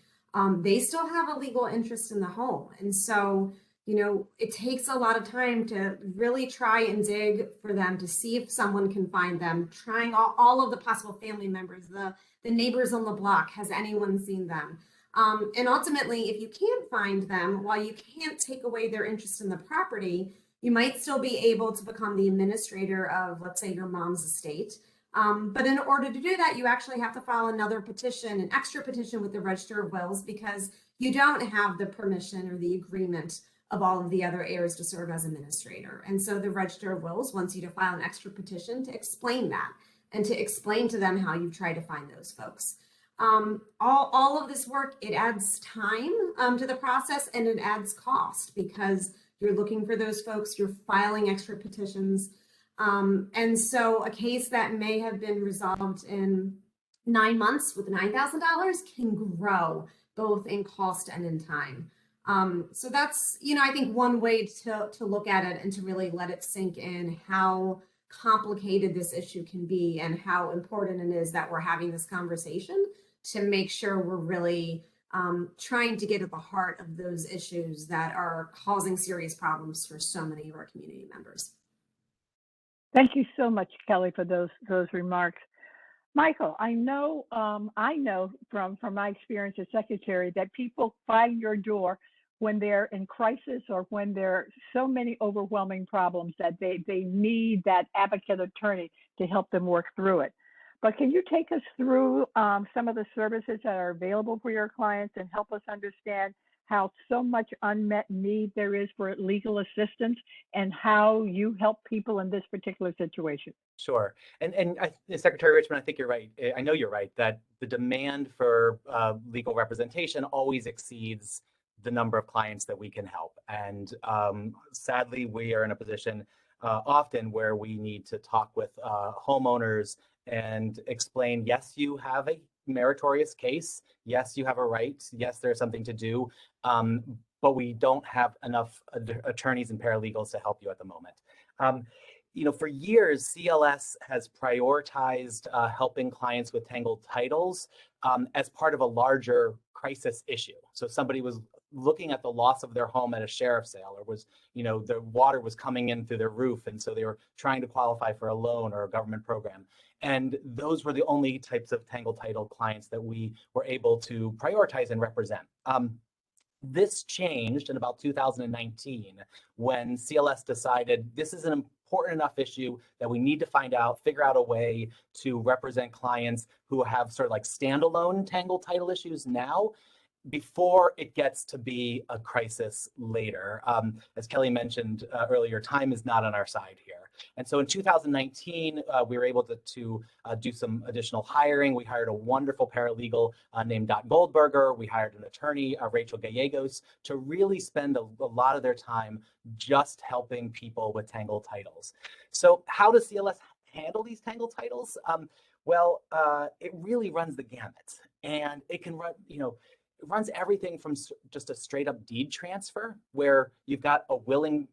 They still have a legal interest in the home. And so, it takes a lot of time to really try and dig for them to see if someone can find them, trying all of the possible family members, the neighbors on the block. Has anyone seen them? And ultimately, if you can't find them, while you can't take away their interest in the property, you might still be able to become the administrator of, let's say, your mom's estate. But in order to do that, you actually have to file another petition, an extra petition with the Register of Wills, because you don't have the permission or the agreement of all of the other heirs to serve as administrator. And so the Register of Wills wants you to file an extra petition to explain that and to explain to them how you try to find those folks. All of this work, it adds time to the process, and it adds cost because you're looking for those folks, you're filing extra petitions. And so a case that may have been resolved in 9 months with $9,000 can grow both in cost and in time. So that's, I think one way to look at it and to really let it sink in how complicated this issue can be and how important it is that we're having this conversation to make sure we're really trying to get at the heart of those issues that are causing serious problems for so many of our community members. Thank you so much, Kelly, for those remarks. Michael, I know from my experience as secretary that people find your door when they're in crisis or when there are so many overwhelming problems that they need that advocate attorney to help them work through it. But can you take us through some of the services that are available for your clients and help us understand how so much unmet need there is for legal assistance and how you help people in this particular situation? Sure. And Secretary Richmond, I think you're right. I know you're right that the demand for legal representation always exceeds the number of clients that we can help. And sadly, we are in a position often where we need to talk with homeowners and explain, yes, you have a meritorious case. Yes, you have a right. Yes, there's something to do, but we don't have enough attorneys and paralegals to help you at the moment. For years, CLS has prioritized helping clients with tangled titles as part of a larger crisis issue. So somebody was looking at the loss of their home at a sheriff's sale, or was, the water was coming in through their roof, and so they were trying to qualify for a loan or a government program. And those were the only types of tangled title clients that we were able to prioritize and represent. This changed in about 2019 when CLS decided this is an important enough issue that we need to figure out a way to represent clients who have sort of like standalone tangled title issues now, before it gets to be a crisis later. As Kelly mentioned earlier, time is not on our side here. And so in 2019, we were able to do some additional hiring. We hired a wonderful paralegal named Dot Goldberger. We hired an attorney, Rachel Gallegos, to really spend a lot of their time just helping people with tangled titles. So how does CLS handle these tangled titles? It really runs the gamut, and it can run, it runs everything from just a straight up deed transfer, where you've got a willing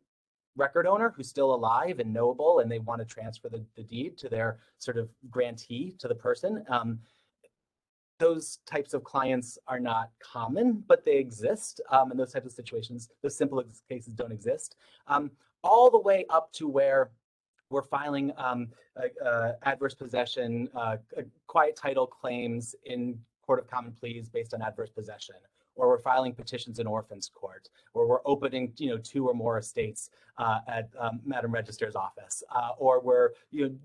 record owner who's still alive and knowable, and they want to transfer the deed to their sort of grantee, to the person. Those types of clients are not common, but they exist. And those types of situations, those simple cases don't exist. All the way up to where we're filing adverse possession, quiet title claims in Court of Common Pleas based on adverse possession, or we're filing petitions in orphans court, or we're opening 2 or more estates at Madam Registrar's office, or we're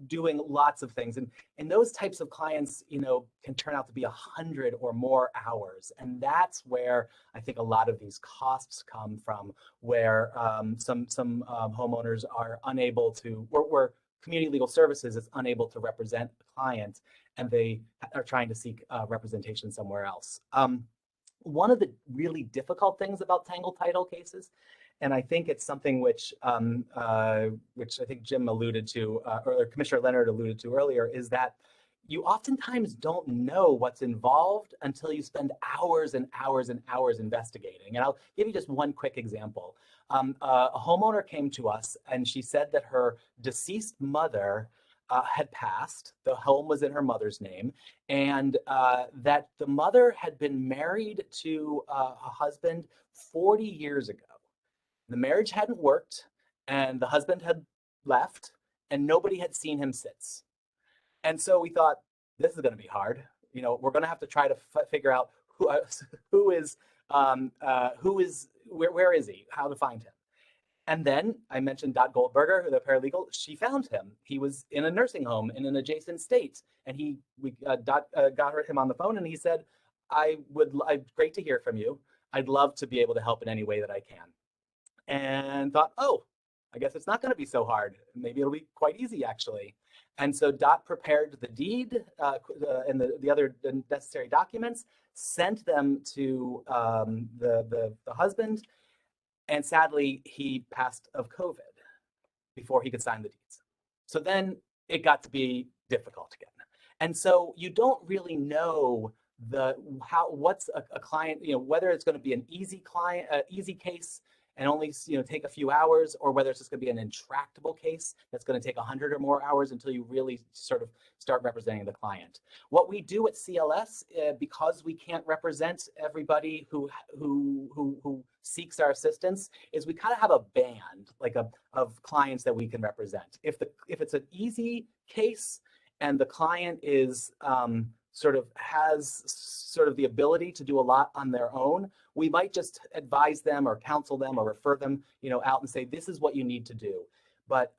doing lots of things. And those types of clients can turn out to be 100 or more hours, and that's where I think a lot of these costs come from, where some homeowners are unable to, where community legal services is unable to represent the client, and they are trying to seek representation somewhere else. One of the really difficult things about tangled title cases, and I think it's something which I think Jim alluded to, or Commissioner Leonard alluded to earlier, is that you oftentimes don't know what's involved until you spend hours and hours and hours investigating. And I'll give you just one quick example. A homeowner came to us, and she said that her deceased mother had passed. The home was in her mother's name, and that the mother had been married to a husband 40 years ago. The marriage hadn't worked, and the husband had left, and nobody had seen him since. And so we thought, this is going to be hard. We're going to have to try to figure out where is he, how to find him. And then I mentioned Dot Goldberger, the paralegal. She found him. He was in a nursing home in an adjacent state, and Dot got him on the phone, and he said, great to hear from you. I'd love to be able to help in any way that I can. And thought, oh, I guess it's not going to be so hard. Maybe it'll be quite easy, actually. And so Dot prepared the deed and the other necessary documents, sent them to the husband, and sadly, he passed of COVID before he could sign the deeds. So then it got to be difficult again. And so you don't really know what's a client, whether it's going to be an easy case and only take a few hours, or whether it's just going to be an intractable case that's going to take 100 or more hours until you really sort of start representing the client. What we do at CLS, because we can't represent everybody who seeks our assistance, is we kind of have a band of clients that we can represent. If it's an easy case and the client is has the ability to do a lot on their own, we might just advise them or counsel them or refer them out and say, this is what you need to do. But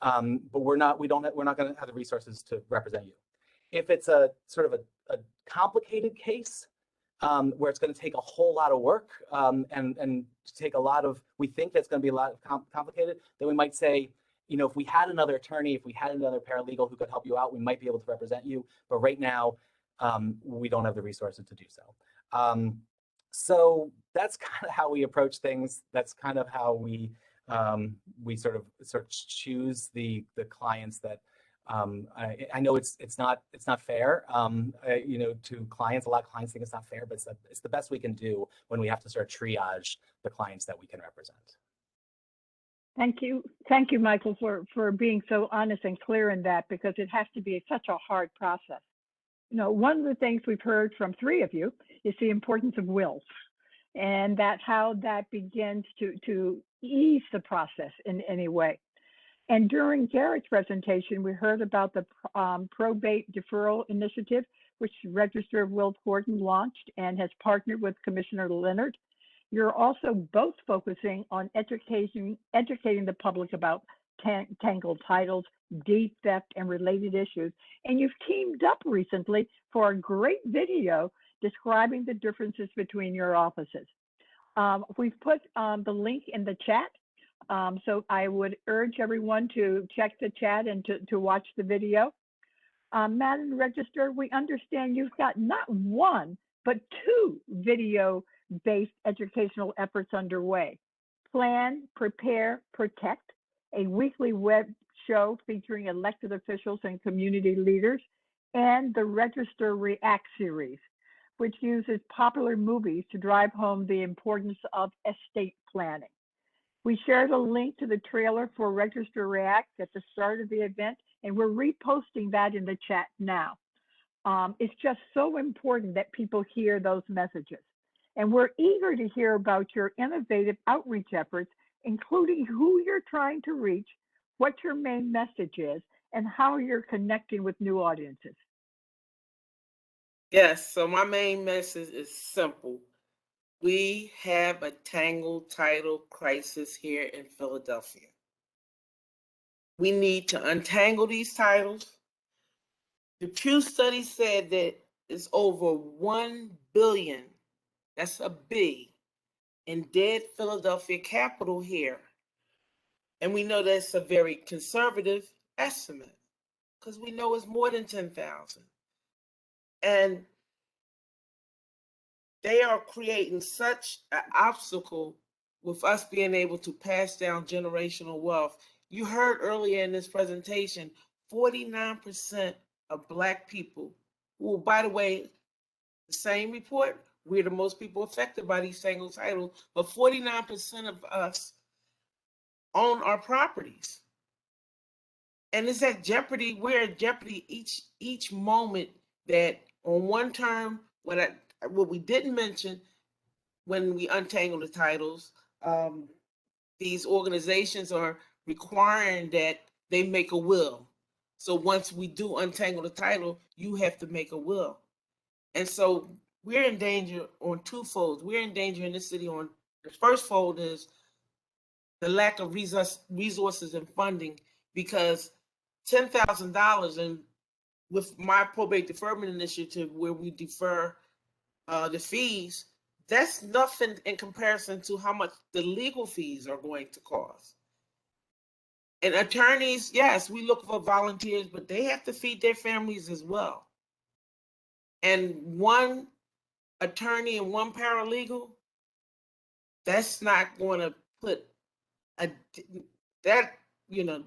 we're not going to have the resources to represent you. If it's a sort of a complicated case where it's going to take a whole lot of work and take a lot of, we think that's going to be a lot of complicated, then we might say, if we had another attorney, if we had another paralegal who could help you out, we might be able to represent you. But right now, we don't have the resources to do so. So that's kind of how we approach things. That's kind of how we sort of choose the clients that I know it's not fair, you know, to clients. A lot of clients think it's not fair, but it's the best we can do when we have to sort of triage the clients that we can represent. Thank you, Michael, for being so honest and clear in that, because it has to be such a hard process. You know, one of the things we've heard from three of you is the importance of wills, and that's how that begins to ease the process in any way. And during Garrett's presentation, we heard about the probate deferral initiative, which Register of Wills Gordon launched and has partnered with Commissioner Leonard. You're also both focusing on educating the public about tangled titles, deed theft, and related issues. And you've teamed up recently for a great video describing the differences between your offices. We've put the link in the chat. So I would urge everyone to check the chat and to watch the video. Madam Register, we understand you've got not one, but two video-based educational efforts underway. Plan, Prepare, Protect, a weekly web show featuring elected officials and community leaders, and the Register React series, which uses popular movies to drive home the importance of estate planning. We shared a link to the trailer for Register React at the start of the event, and we're reposting that in the chat now. It's just so important that people hear those messages. And we're eager to hear about your innovative outreach efforts, including who you're trying to reach, what your main message is, and how you're connecting with new audiences. Yes, so my main message is simple. We have a tangled title crisis here in Philadelphia. We need to untangle these titles. The Pew study said that it's over 1 billion, that's a B, in dead Philadelphia capital here. And we know that's a very conservative estimate because we know it's more than 10,000. And they are creating such an obstacle with us being able to pass down generational wealth. You heard earlier in this presentation, 49% of Black people, who, by the way, the same report, we're the most people affected by these single titles, but 49% of us own our properties. And it's at jeopardy, we're at jeopardy each moment that on one term, what we didn't mention when we untangle the titles, these organizations are requiring that they make a will. So once we do untangle the title, you have to make a will. And so we're in danger on two folds. We're in danger in this city on the first fold is the lack of resources and funding, because $10,000, and with my probate deferment initiative where we defer the fees, that's nothing in comparison to how much the legal fees are going to cost. And attorneys, yes, we look for volunteers, but they have to feed their families as well. And one attorney and one paralegal, that's not going to put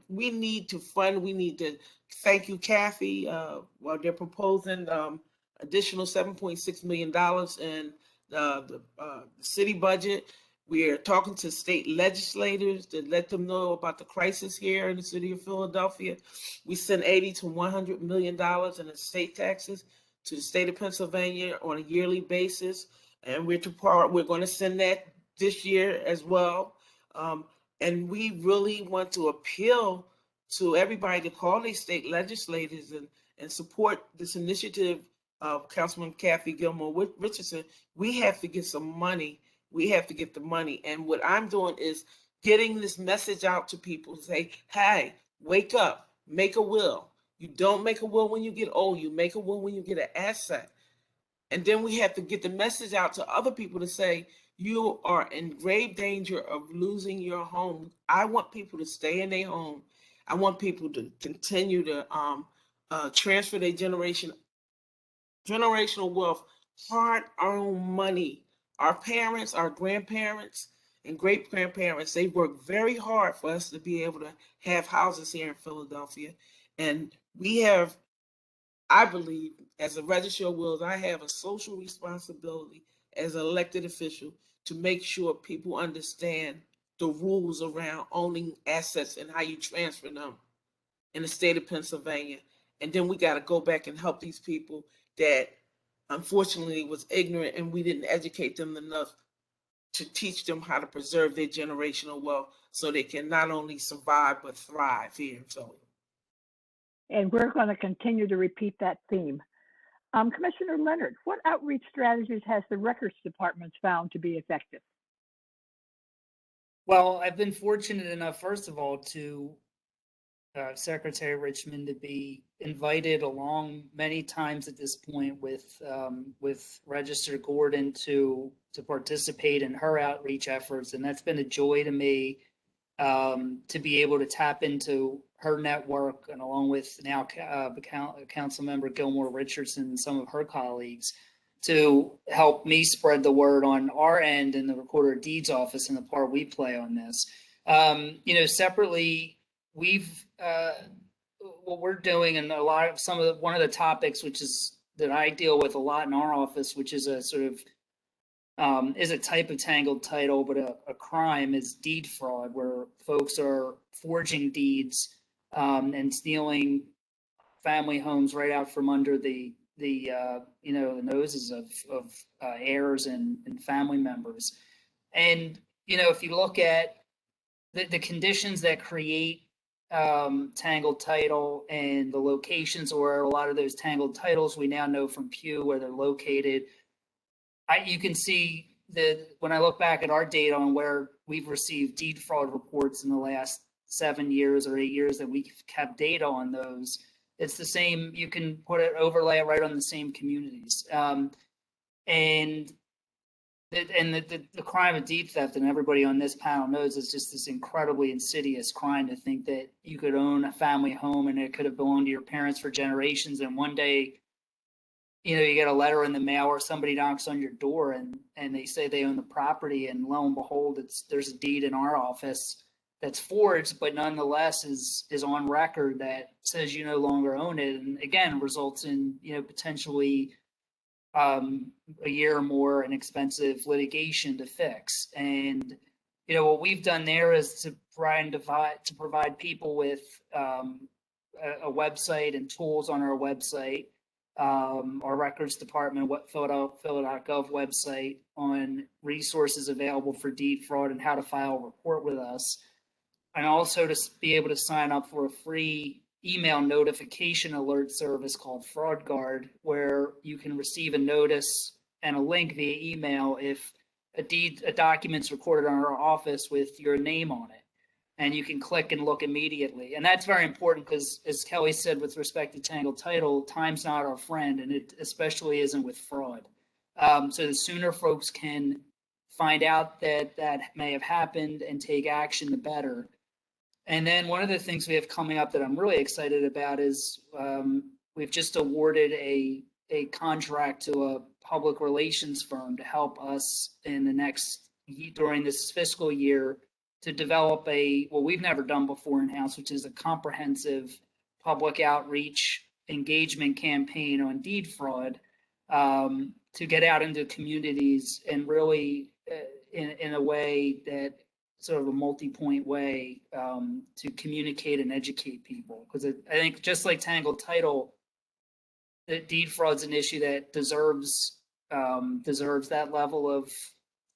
we need to fund, we need to thank you, Kathy, while they're proposing additional $7.6 million in the city budget. We're talking to state legislators to let them know about the crisis here in the city of Philadelphia. We send $80 to $100 million in estate taxes to the state of Pennsylvania on a yearly basis, and we're going to send that this year as well. And we really want to appeal to everybody to call these state legislators and support this initiative of Councilman Kathy Gilmore Richardson. We have to get some money. We have to get the money. And what I'm doing is getting this message out to people, say, hey, wake up, make a will. You don't make a will when you get old. You make a will when you get an asset. And then we have to get the message out to other people to say, you are in grave danger of losing your home. I want people to stay in their home. I want people to continue to transfer their generational wealth, hard-earned money. Our parents, our grandparents, and great-grandparents, they worked very hard for us to be able to have houses here in Philadelphia. And we have, I believe, as a registrar of wills, I have a social responsibility as an elected official to make sure people understand the rules around owning assets and how you transfer them in the state of Pennsylvania. And then we got to go back and help these people that unfortunately was ignorant, and we didn't educate them enough to teach them how to preserve their generational wealth so they can not only survive but thrive here in Philly. And we're going to continue to repeat that theme. Commissioner Leonard, what outreach strategies has the records department found to be effective? Well, I've been fortunate enough, first of all, to Secretary Richmond to be invited along many times at this point with Register Gordon to participate in her outreach efforts, and that's been a joy to me to be able to tap into her network, and along with now Council Member Gilmore Richardson and some of her colleagues, to help me spread the word on our end in the Recorder of Deeds office and the part we play on this. Separately, we've what we're doing, and a lot of one of the topics which is that I deal with a lot in our office, which is a sort of is a type of tangled title, but a crime, is deed fraud, where folks are forging deeds and stealing family homes right out from under the noses of heirs and family members. And if you look at the conditions that create tangled title and the locations where a lot of those tangled titles, we now know from Pew where they're located. You can see that when I look back at our data on where we've received deed fraud reports in the last 7 years or 8 years that we've kept data on those, it's the same. You can overlay it right on the same communities. And the crime of deed theft, and everybody on this panel knows, is just this incredibly insidious crime, to think that you could own a family home and it could have belonged to your parents for generations, and one day you get a letter in the mail or somebody knocks on your door and they say they own the property, and lo and behold, there's a deed in our office that's forged, but nonetheless is on record that says you no longer own it, and again results in potentially a year or more in expensive litigation to fix. And what we've done there is to provide people with a website and tools on our website, our records department, Phil.gov website, on resources available for deed fraud and how to file a report with us, and also to be able to sign up for a free email notification alert service called Fraud Guard, where you can receive a notice and a link via email if a document's recorded on our office with your name on it, and you can click and look immediately. And that's very important because, as Kelly said, with respect to tangled title, time's not our friend, and it especially isn't with fraud. So the sooner folks can find out that may have happened and take action, the better. And then one of the things we have coming up that I'm really excited about is we've just awarded a contract to a public relations firm to help us during this fiscal year, to develop what we've never done before in-house, which is a comprehensive public outreach engagement campaign on deed fraud, to get out into communities and really in a way that sort of a multi-point way to communicate and educate people. Because I think just like tangled title, that deed fraud's an issue that deserves that level of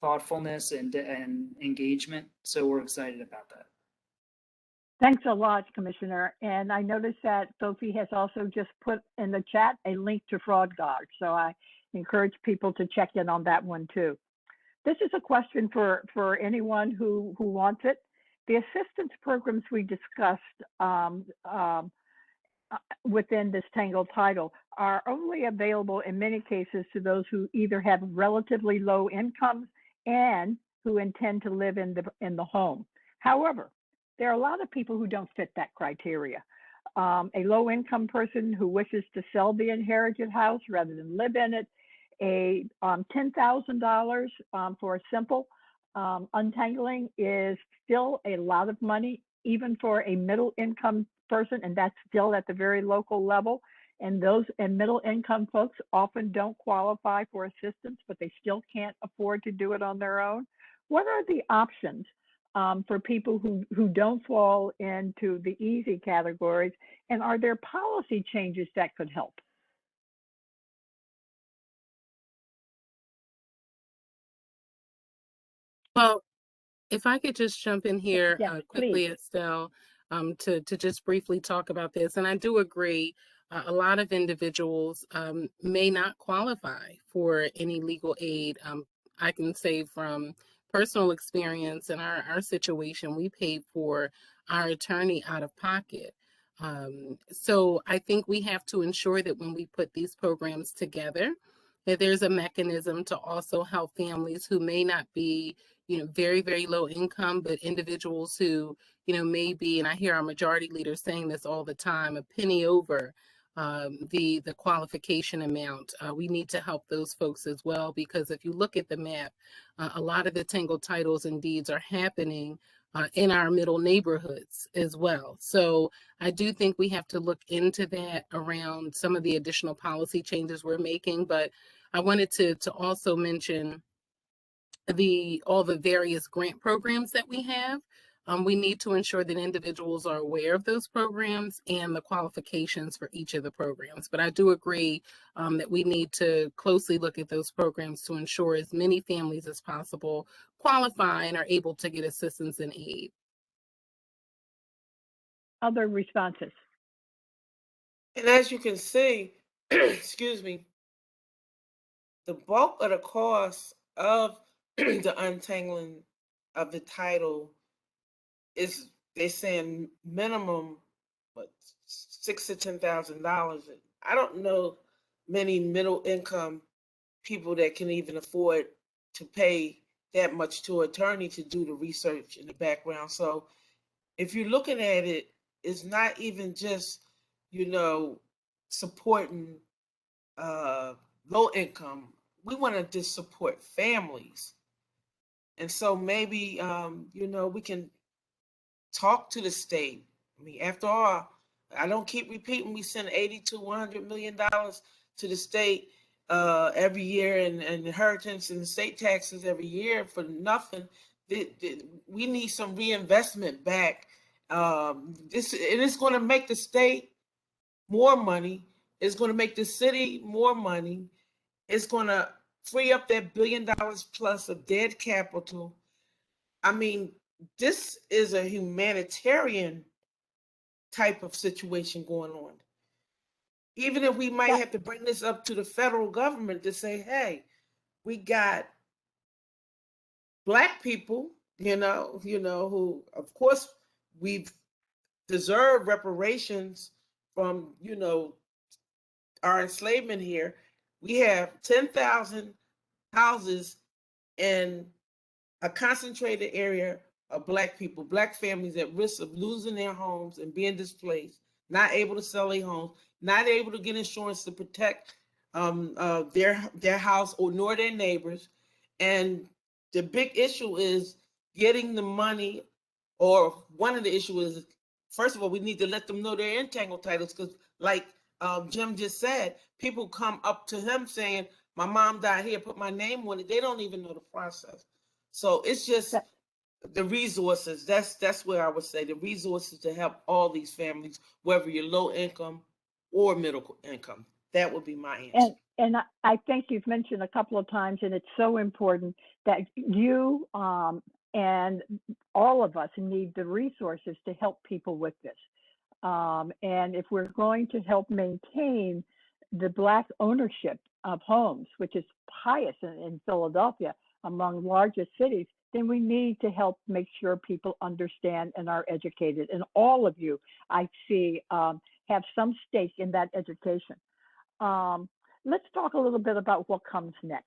thoughtfulness and engagement. So we're excited about that. Thanks a lot, Commissioner. And I noticed that Sophie has also just put in the chat a link to Fraud Guard. So I encourage people to check in on that one too. This is a question for anyone who wants it. The assistance programs we discussed within this tangled title are only available in many cases to those who either have relatively low incomes and who intend to live in the home. However, there are a lot of people who don't fit that criteria. A low-income person who wishes to sell the inherited house rather than live in it, a $10,000 for a simple untangling is still a lot of money even for a middle income person, and that's still at the very local level. And those and middle income folks often don't qualify for assistance, but they still can't afford to do it on their own. What are the options for people who don't fall into the easy categories? And are there policy changes that could help? Well, if I could just jump in here Yes, quickly, please. Estelle, to just briefly talk about this. And I do agree, a lot of individuals may not qualify for any legal aid. I can say from personal experience in our situation, we paid for our attorney out of pocket. So I think we have to ensure that when we put these programs together, that there's a mechanism to also help families who may not be, very, very low income, but individuals who, may be, and I hear our majority leaders saying this all the time, a penny over the qualification amount. We need to help those folks as well, because if you look at the map, a lot of the tangled titles and deeds are happening in our middle neighborhoods as well. So I do think we have to look into that around some of the additional policy changes we're making. But I wanted to also mention all the various grant programs that we have. We need to ensure that individuals are aware of those programs and the qualifications for each of the programs. But I do agree that we need to closely look at those programs to ensure as many families as possible qualify and are able to get assistance and aid. Other responses? And as you can see, excuse me, the bulk of the cost of the untangling of the title is, they're saying minimum, what, $6,000 to $10,000. I don't know many middle income people that can even afford to pay that much to an attorney to do the research in the background. So if you're looking at it, it's not even just, supporting low income. We want to just support families. And so maybe, we can talk to the state. I mean, after all, I don't keep repeating, we send $80 to $100 million to the state every year, and inheritance and state taxes every year for nothing. We need some reinvestment back. It's going to make the state more money. It's going to make the city more money. It's going to free up that $1 billion plus of dead capital. I mean, this is a humanitarian type of situation going on. Even if we might have to bring this up to the federal government to say, hey, we got Black people, who, of course, we've deserved reparations from, our enslavement here. We have 10,000 houses in a concentrated area of Black people, Black families at risk of losing their homes and being displaced, not able to sell their homes, not able to get insurance to protect their house or nor their neighbors. And the big issue is getting the money, or one of the issues is, first of all, we need to let them know they're entangled titles, because like Jim just said, people come up to him saying, my mom died here, put my name on it. They don't even know the process. So it's just the resources. That's where I would say the resources to help all these families, whether you're low income or middle income. That would be my answer. And I think you've mentioned a couple of times, and it's so important that you and all of us need the resources to help people with this. And if we're going to help maintain the Black ownership of homes, which is highest in Philadelphia among largest cities, then we need to help make sure people understand and are educated. And all of you, I see, have some stake in that education. Let's talk a little bit about what comes next.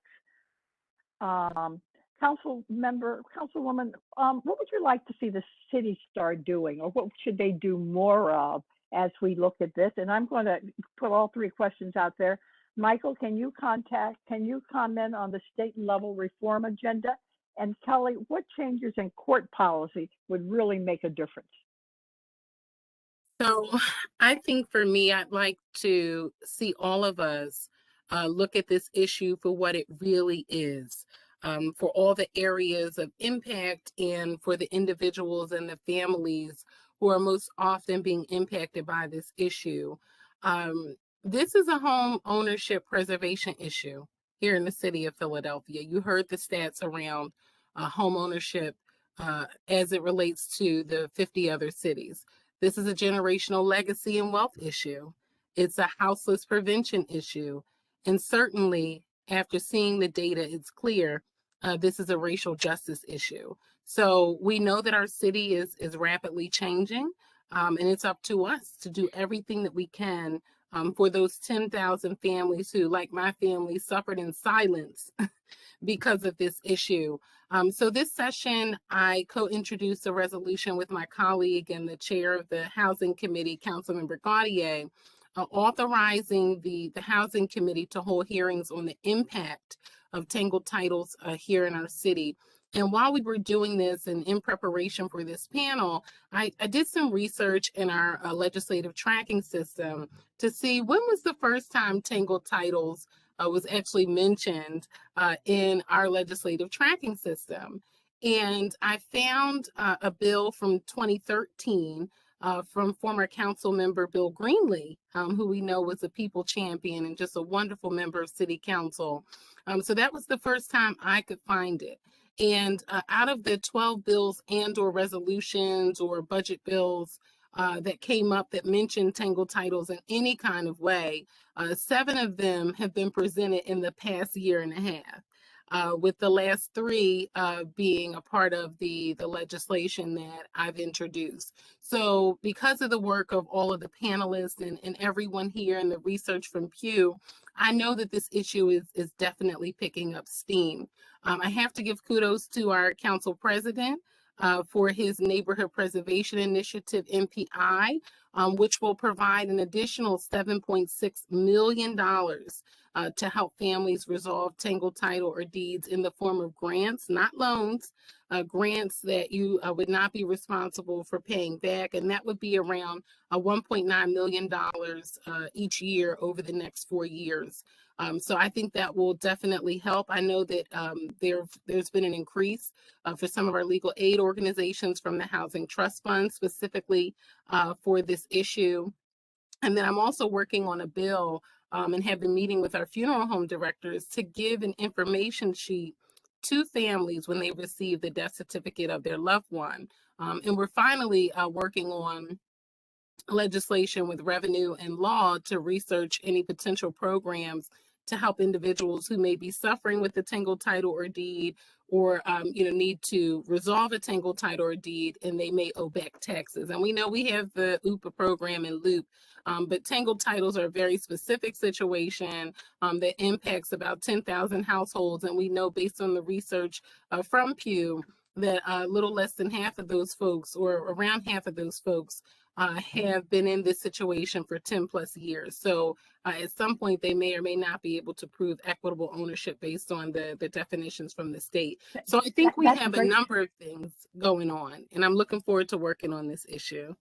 Councilwoman, what would you like to see the city start doing, or what should they do more of as we look at this? And I'm going to put all three questions out there. Michael, can you comment on the state level reform agenda? And Kelly, what changes in court policy would really make a difference? So I think for me, I'd like to see all of us look at this issue for what it really is, for all the areas of impact and for the individuals and the families who are most often being impacted by this issue. This is a home ownership preservation issue here in the city of Philadelphia. You heard the stats around home ownership as it relates to the 50 other cities. This is a generational legacy and wealth issue. It's a houseless prevention issue. And certainly, after seeing the data, it's clear this is a racial justice issue. So we know that our city is rapidly changing, and it's up to us to do everything that we can for those 10,000 families who, like my family, suffered in silence because of this issue. So this session, I co-introduced a resolution with my colleague and the chair of the Housing Committee, Councilmember Gaudier, authorizing the Housing Committee to hold hearings on the impact of Tangled titles here in our city. And while we were doing this and in preparation for this panel, I did some research in our legislative tracking system to see when was the first time Tangled titles was actually mentioned in our legislative tracking system. And I found a bill from 2013 from former council member Bill Greenlee, who we know was a people champion and just a wonderful member of city council. So that was the first time I could find it. And out of the 12 bills and or resolutions or budget bills that came up that mentioned Tangled titles in any kind of way, 7 of them have been presented in the past year and a half, with the last 3 being a part of the legislation that I've introduced. So because of the work of all of the panelists and everyone here and the research from Pew, I know that this issue is definitely picking up steam. I have to give kudos to our council president for his Neighborhood Preservation Initiative, NPI, which will provide an additional $7.6 million to help families resolve Tangled title or deeds in the form of grants, not loans, grants that you would not be responsible for paying back. And that would be around $1.9 million each year over the next 4 years. So I think that will definitely help. I know that there's been an increase for some of our legal aid organizations from the Housing Trust Fund specifically for this issue. And then I'm also working on a bill and have been meeting with our funeral home directors to give an information sheet to families when they receive the death certificate of their loved one. And we're finally working on legislation with revenue and law to research any potential programs to help individuals who may be suffering with the Tangled title or deed, or need to resolve a Tangled title or deed, and they may owe back taxes. And we know we have the UPA program and LOOP, but Tangled titles are a very specific situation that impacts about 10,000 households. And we know, based on the research from Pew, that a little less than half of those folks, or around half of those folks, have been in this situation for 10 plus years. So at some point, they may or may not be able to prove equitable ownership based on the definitions from the state. So I think we have a number of things going on, and I'm looking forward to working on this issue.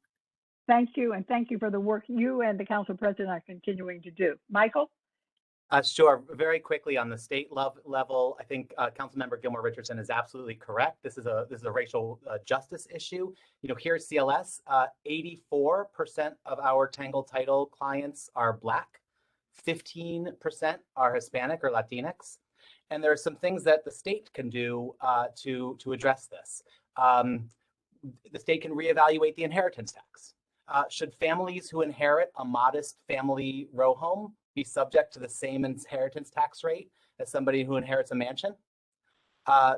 Thank you, and thank you for the work you and the council president are continuing to do. Michael? Sure. Very quickly on the state level, I think Councilmember Gilmore Richardson is absolutely correct. This is a racial justice issue. Here at CLS, 84% of our Tangled title clients are Black, 15% are Hispanic or Latinx, and there are some things that the state can do to address this. The state can reevaluate the inheritance tax. Should families who inherit a modest family row home be subject to the same inheritance tax rate as somebody who inherits a mansion?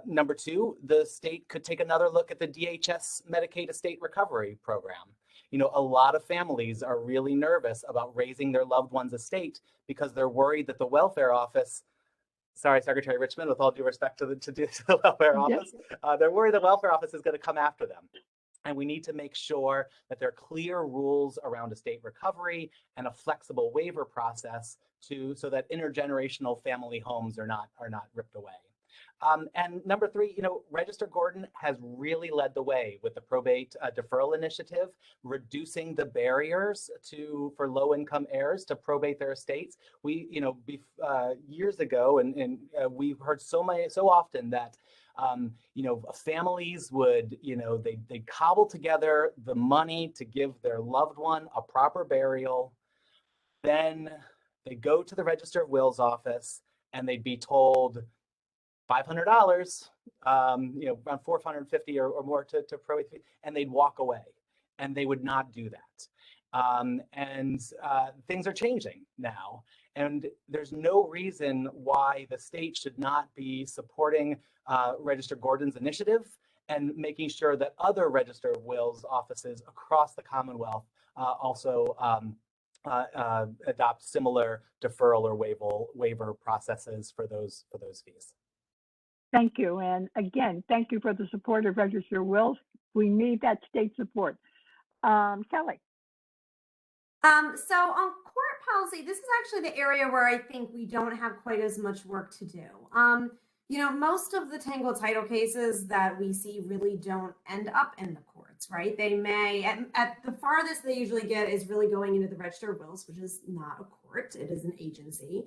Number 2, the state could take another look at the DHS Medicaid estate recovery program. A lot of families are really nervous about raising their loved one's estate because they're worried that the welfare office, sorry, Secretary Richmond, with all due respect to the welfare office, they're worried the welfare office is going to come after them. And we need to make sure that there are clear rules around estate recovery and a flexible waiver process so that intergenerational family homes are not ripped away. And number three, Register Gordon has really led the way with the probate deferral initiative, reducing the barriers for low-income heirs to probate their estates. We, years ago, and we've heard so often that families would, they'd cobble together the money to give their loved one a proper burial. Then they'd go to the Register of Wills office and they'd be told $500, around $450 or more to probate, and they'd walk away, and they would not do that. Things are changing now, and there's no reason why the state should not be supporting Register Gordon's initiative and making sure that other Register of Wills offices across the Commonwealth also adopt similar deferral or waiver processes for those fees. Thank you. And again, thank you for the support of Register of Wills. We need that state support. Kelly. So on court policy, this is actually the area where I think we don't have quite as much work to do. Most of the Tangled title cases that we see really don't end up in the courts, right? They may, at the farthest they usually get is really going into the Register of Wills, which is not a court, it is an agency.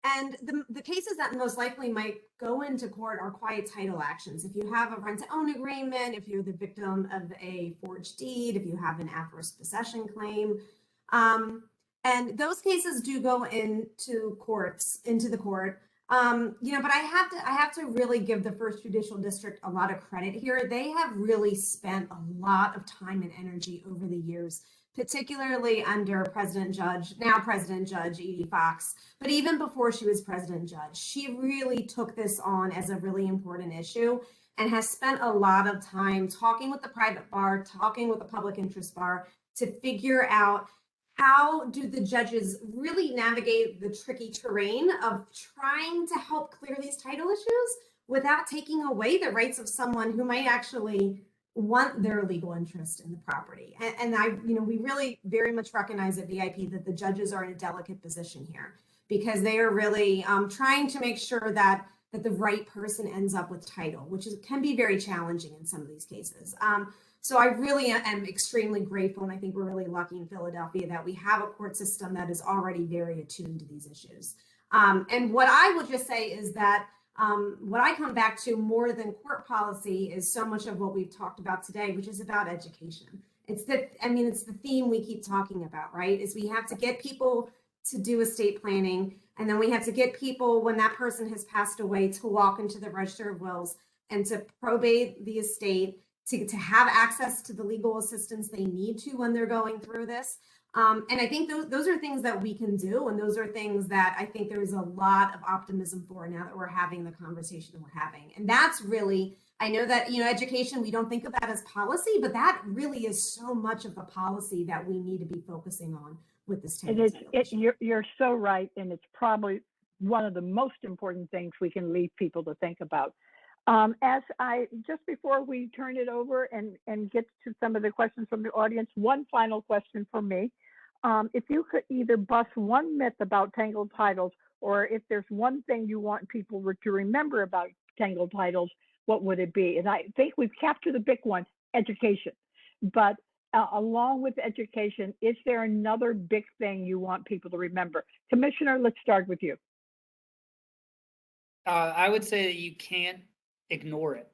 And the cases that most likely might go into court are quiet title actions. If you have a rent-to-own agreement, if you're the victim of a forged deed, if you have an adverse possession claim, and those cases do go into the court. But I have to really give the First Judicial District a lot of credit here. They have really spent a lot of time and energy over the years, particularly under now President Judge Edie Fox. But even before she was President Judge, she really took this on as a really important issue and has spent a lot of time talking with the private bar, talking with the public interest bar to figure out how do the judges really navigate the tricky terrain of trying to help clear these title issues without taking away the rights of someone who might actually want their legal interest in the property. We really very much recognize at VIP that the judges are in a delicate position here because they are really trying to make sure that the right person ends up with title, which can be very challenging in some of these cases. So I really am extremely grateful, and I think we're really lucky in Philadelphia that we have a court system that is already very attuned to these issues. And what I would just say is that what I come back to more than court policy is so much of what we've talked about today, which is about education. It's the theme we keep talking about, right? Is we have to get people to do estate planning, and then we have to get people, when that person has passed away, to walk into the Register of Wills and to probate the estate, to have access to the legal assistance they need to when they're going through this. And I think those are things that we can do. And those are things that I think there is a lot of optimism for now that we're having the conversation we're having. And that's really, I know that, education, we don't think of that as policy, but that really is so much of the policy that we need to be focusing on with this Tangled title issue. You're so right. And it's probably one of the most important things we can leave people to think about. Just before we turn it over and get to some of the questions from the audience, one final question for me. If you could either bust one myth about Tangled titles, or if there's one thing you want people to remember about Tangled titles, what would it be? And I think we've captured the big one, education. But along with education, is there another big thing you want people to remember? Commissioner, let's start with you. I would say that you can't ignore it.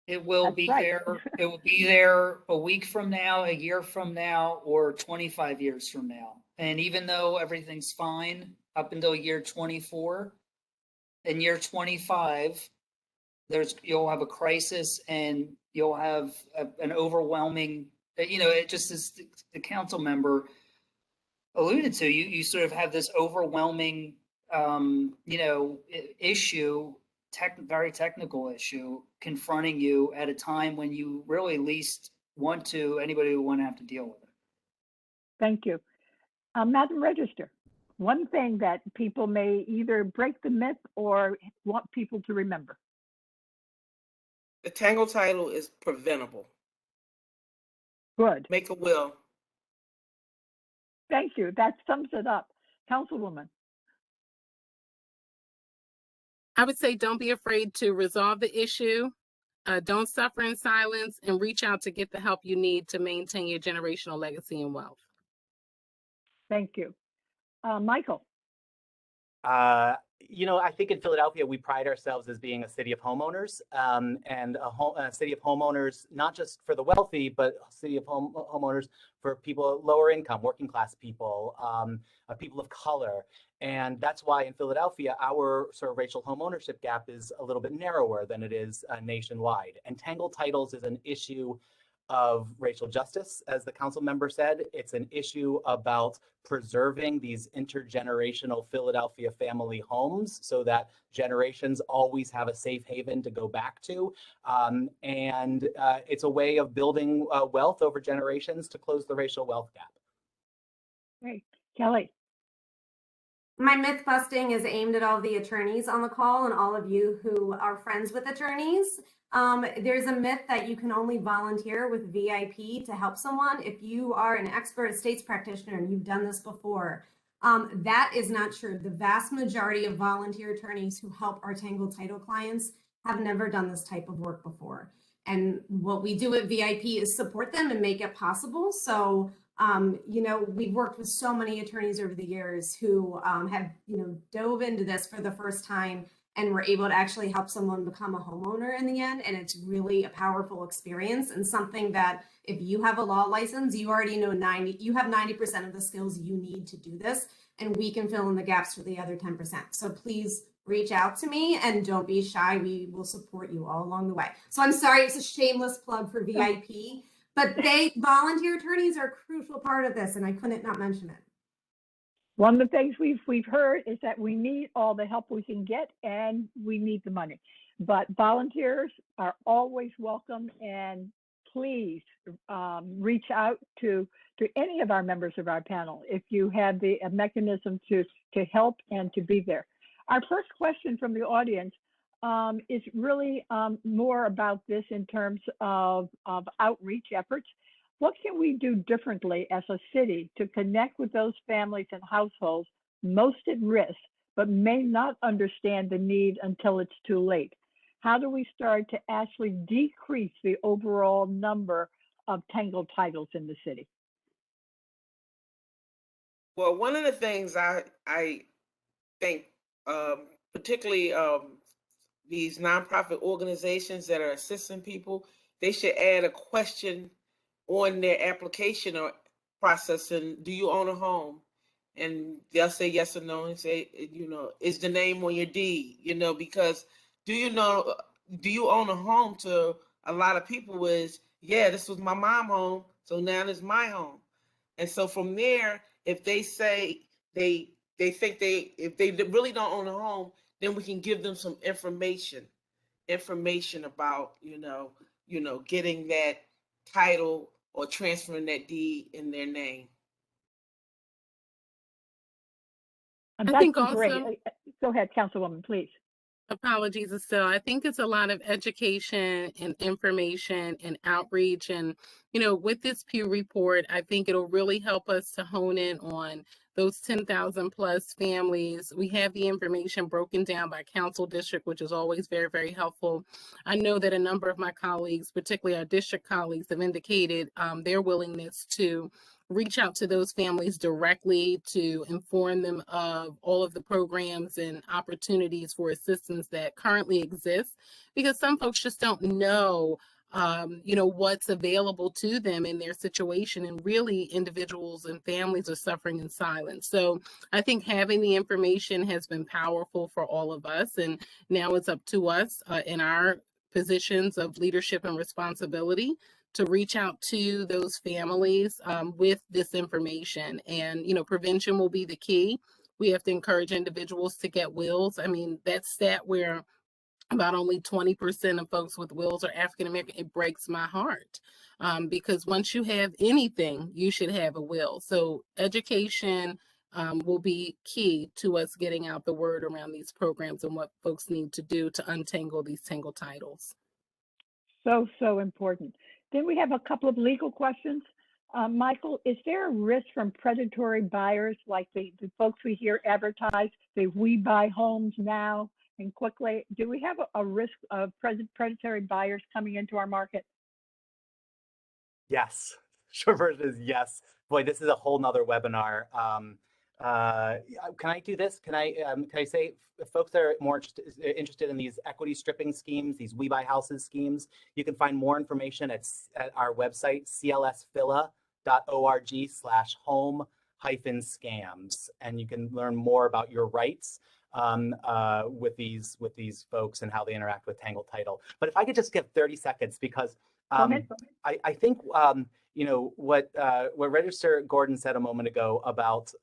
It will be there. It will be there a week from now, a year from now, or 25 years from now. And even though everything's fine up until year 24, in year 25, you'll have a crisis and you'll have an overwhelming, it just as the council member alluded to, you sort of have this overwhelming issue, very technical issue confronting you at a time when you really least want anybody would want to have to deal with it. Thank you. Madam Register, one thing that people may either break the myth or want people to remember. The Tangled title is preventable. Good. Make a will. Thank you. That sums it up. Councilwoman. I would say don't be afraid to resolve the issue. Don't suffer in silence, and reach out to get the help you need to maintain your generational legacy and wealth. Thank you. Michael. I think in Philadelphia, we pride ourselves as being a city of homeowners, and a city of homeowners, not just for the wealthy, but a city of homeowners for people lower income, working class people, people of color. And that's why in Philadelphia, our sort of racial homeownership gap is a little bit narrower than it is nationwide. And Tangled titles is an issue of racial justice, as the council member said. It's an issue about preserving these intergenerational Philadelphia family homes so that generations always have a safe haven to go back to. And it's a way of building wealth over generations to close the racial wealth gap. Great. Kelly. My myth busting is aimed at all the attorneys on the call and all of you who are friends with attorneys. There's a myth that you can only volunteer with VIP to help someone. If you are an expert estates practitioner and you've done this before, that is not true. The vast majority of volunteer attorneys who help our Tangled title clients have never done this type of work before. And what we do at VIP is support them and make it possible. So we've worked with so many attorneys over the years who have, dove into this for the first time and were able to actually help someone become a homeowner in the end. And it's really a powerful experience, and something that if you have a law license, you already know you have 90% of the skills you need to do this, and we can fill in the gaps for the other 10%. So please reach out to me and don't be shy. We will support you all along the way. So I'm sorry, it's a shameless plug for VIP. But volunteer attorneys are a crucial part of this, and I couldn't not mention it. One of the things we've heard is that we need all the help we can get, and we need the money. But volunteers are always welcome, and please reach out to any of our members of our panel if you have the mechanism to help and to be there. Our first question from the audience is really more about this in terms of outreach efforts. What can we do differently as a city to connect with those families and households most at risk, but may not understand the need until it's too late? How do we start to actually decrease the overall number of Tangled titles in the city? Well, one of the things I think, particularly these nonprofit organizations that are assisting people, they should add a question on their application or process, and do you own a home? And they'll say yes or no, and say, is the name on your deed? Because do you own a home? To a lot of people is, yeah, this was my mom's home, so now it's my home. And so from there, if they say they think if they really don't own a home, then we can give them some information about getting that title or transferring that deed in their name. I think also, great. Go ahead, Councilwoman, please. Apologies, Estelle. I think it's a lot of education and information and outreach. And, with this Pew report, I think it'll really help us to hone in on those 10,000 plus families. We have the information broken down by council district, which is always very, very helpful. I know that a number of my colleagues, particularly our district colleagues, have indicated their willingness to reach out to those families directly to inform them of all of the programs and opportunities for assistance that currently exist, because some folks just don't know what's available to them in their situation, and really individuals and families are suffering in silence. So I think having the information has been powerful for all of us, and now it's up to us in our positions of leadership and responsibility to reach out to those families with this information. And, prevention will be the key. We have to encourage individuals to get wills. I mean, that stat where about only 20% of folks with wills are African American, it breaks my heart, because once you have anything, you should have a will. So education will be key to us getting out the word around these programs and what folks need to do to untangle these tangled titles. So important. Then we have a couple of legal questions. Michael, is there a risk from predatory buyers like the folks we hear advertise, the We Buy Homes Now And quickly, do we have a risk of predatory buyers coming into our market? Yes. Short version is yes. Boy, this is a whole nother webinar. Can I do this? Can I say, if folks that are more interested in these equity stripping schemes, these We Buy Houses schemes, you can find more information at our website, clsphila.org/home-scams, and you can learn more about your rights with these folks and how they interact with Tangled Title. But if I could just give 30 seconds, because I think you know what Register Gordon said a moment ago about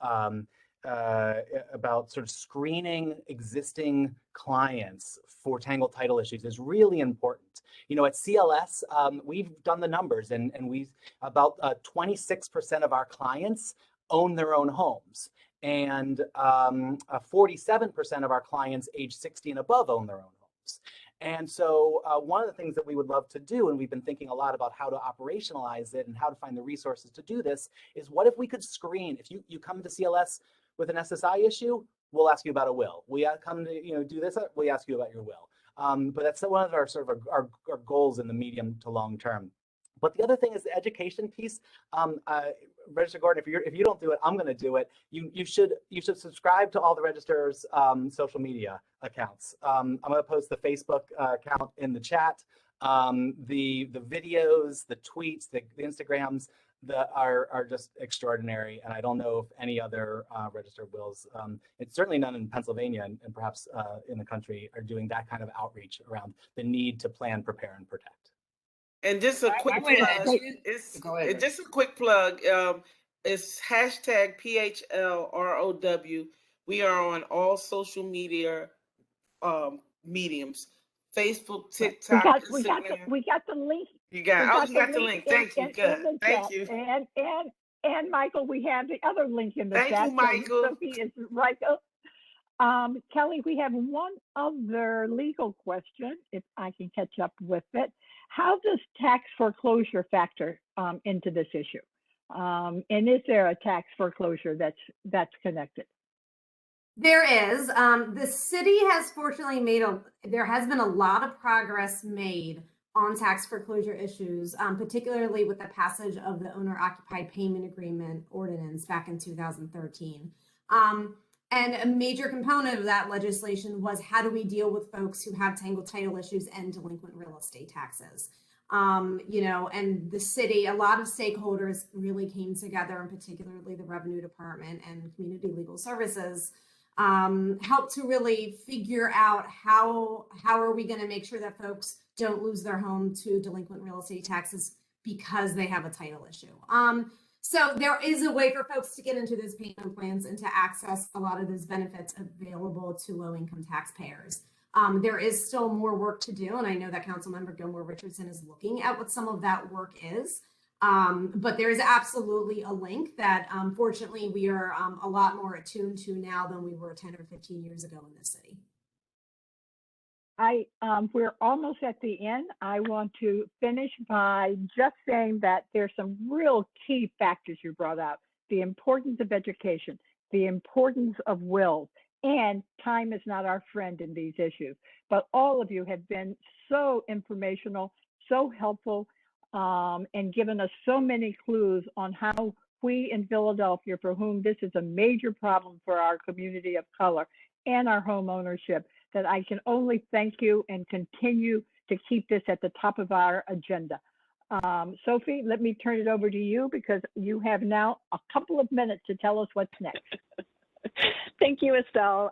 sort of screening existing clients for Tangled Title issues is really important. You know, at CLS, we've done the numbers, and we've about 26% of our clients own their own homes, and 47% of our clients age 60 and above own their own homes. And so one of the things that we would love to do, and we've been thinking a lot about how to operationalize it and how to find the resources to do this, is what if we could screen, if you come to CLS with an SSI issue, we'll ask you about a will. We come to do this, we ask you about your will. But that's one of our sort of our goals in the medium to long term. But the other thing is the education piece. Register Gordon, if you don't do it, I'm going to do it. You should subscribe to all the Register's social media accounts. I'm going to post the Facebook account in the chat. The videos, the tweets, the Instagrams that are just extraordinary, and I don't know if any other Register wills, it's certainly none in Pennsylvania and perhaps in the country, are doing that kind of outreach around the need to plan, prepare, and protect. And just a quick plug. Just a quick plug. It's hashtag PHLROW. We are on all social media mediums: Facebook, TikTok, Instagram. We got the link. You got the link. Thank you. Good. Thank you. And Michael, we have the other link in the chat. Thank you, Michael. Sophie is right. Kelly, we have one other legal question, if I can catch up with it. How does tax foreclosure factor into this issue? And is there a tax foreclosure that's connected? There is. The city has fortunately there has been a lot of progress made on tax foreclosure issues, particularly with the passage of the owner-occupied payment agreement ordinance back in 2013. And a major component of that legislation was, how do we deal with folks who have Tangled Title issues and delinquent real estate taxes? And the city, a lot of stakeholders really came together, and particularly the Revenue Department and Community Legal Services, helped to really figure out how are we going to make sure that folks don't lose their home to delinquent real estate taxes because they have a title issue. So there is a way for folks to get into those payment plans and to access a lot of those benefits available to low-income taxpayers. There is still more work to do, and I know that Councilmember Gilmore Richardson is looking at what some of that work is. But there is absolutely a link that, fortunately, we are a lot more attuned to now than we were 10 or 15 years ago in this city. We're almost at the end. I want to finish by just saying that there's some real key factors you brought out: the importance of education, the importance of wills, and time is not our friend in these issues. But all of you have been so informational, so helpful, and given us so many clues on how we in Philadelphia, for whom this is a major problem for our community of color and our home ownership, that I can only thank you and continue to keep this at the top of our agenda. Sophie, let me turn it over to you, because you have now a couple of minutes to tell us what's next. Thank you, Estelle.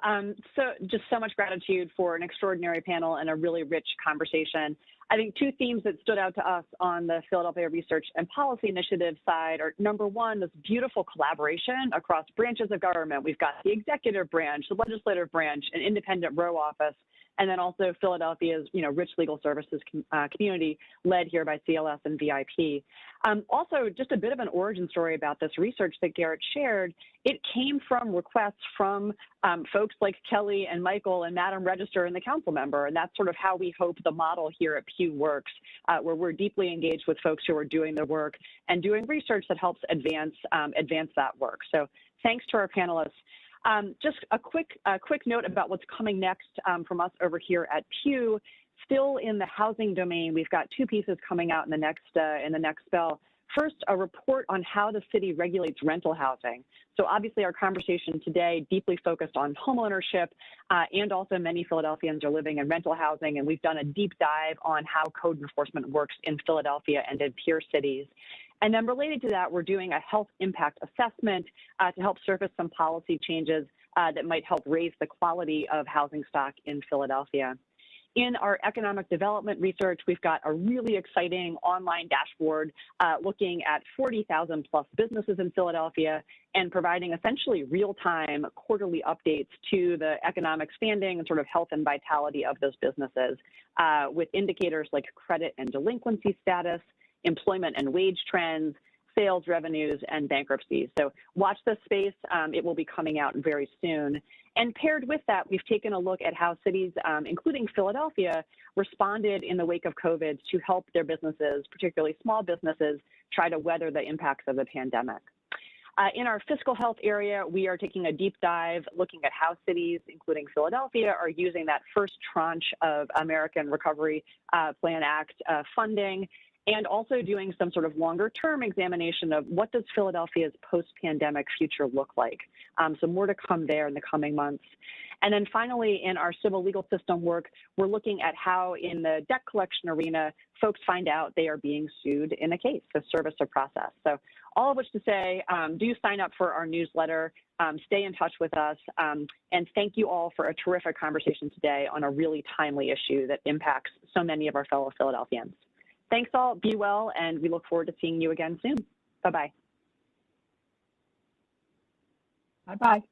Just so much gratitude for an extraordinary panel and a really rich conversation. I think two themes that stood out to us on the Philadelphia Research and Policy Initiative side are, number one, this beautiful collaboration across branches of government. We've got the executive branch, the legislative branch, an independent row office, and then also Philadelphia's, rich legal services community led here by CLS and VIP. Also, just a bit of an origin story about this research that Garrett shared. It came from requests from folks like Kelly and Michael and Madam Register and the council member, and that's sort of how we hope the model here at Pew works, where we're deeply engaged with folks who are doing the work and doing research that helps advance that work. So thanks to our panelists. Just a quick note about what's coming next from us over here at Pew. Still in the housing domain, we've got two pieces coming out in the next spell. First, a report on how the city regulates rental housing. So obviously our conversation today deeply focused on homeownership, and also many Philadelphians are living in rental housing, and we've done a deep dive on how code enforcement works in Philadelphia and in peer cities. And then related to that, we're doing a health impact assessment to help surface some policy changes that might help raise the quality of housing stock in Philadelphia. In our economic development research, we've got a really exciting online dashboard looking at 40,000 plus businesses in Philadelphia and providing essentially real-time quarterly updates to the economic standing and sort of health and vitality of those businesses with indicators like credit and delinquency status, employment and wage trends, sales revenues, and bankruptcies. So watch this space. It will be coming out very soon. And paired with that, we've taken a look at how cities, including Philadelphia, responded in the wake of COVID to help their businesses, particularly small businesses, try to weather the impacts of the pandemic. In our fiscal health area, we are taking a deep dive looking at how cities, including Philadelphia, are using that first tranche of American Recovery Plan Act funding, and also doing some sort of longer term examination of what does Philadelphia's post-pandemic future look like. So more to come there in the coming months. And then finally, in our civil legal system work, we're looking at how in the debt collection arena, folks find out they are being sued in a case, the service of process. So all of which to say, do sign up for our newsletter, stay in touch with us, and thank you all for a terrific conversation today on a really timely issue that impacts so many of our fellow Philadelphians. Thanks all, be well, and we look forward to seeing you again soon. Bye-bye. Bye-bye.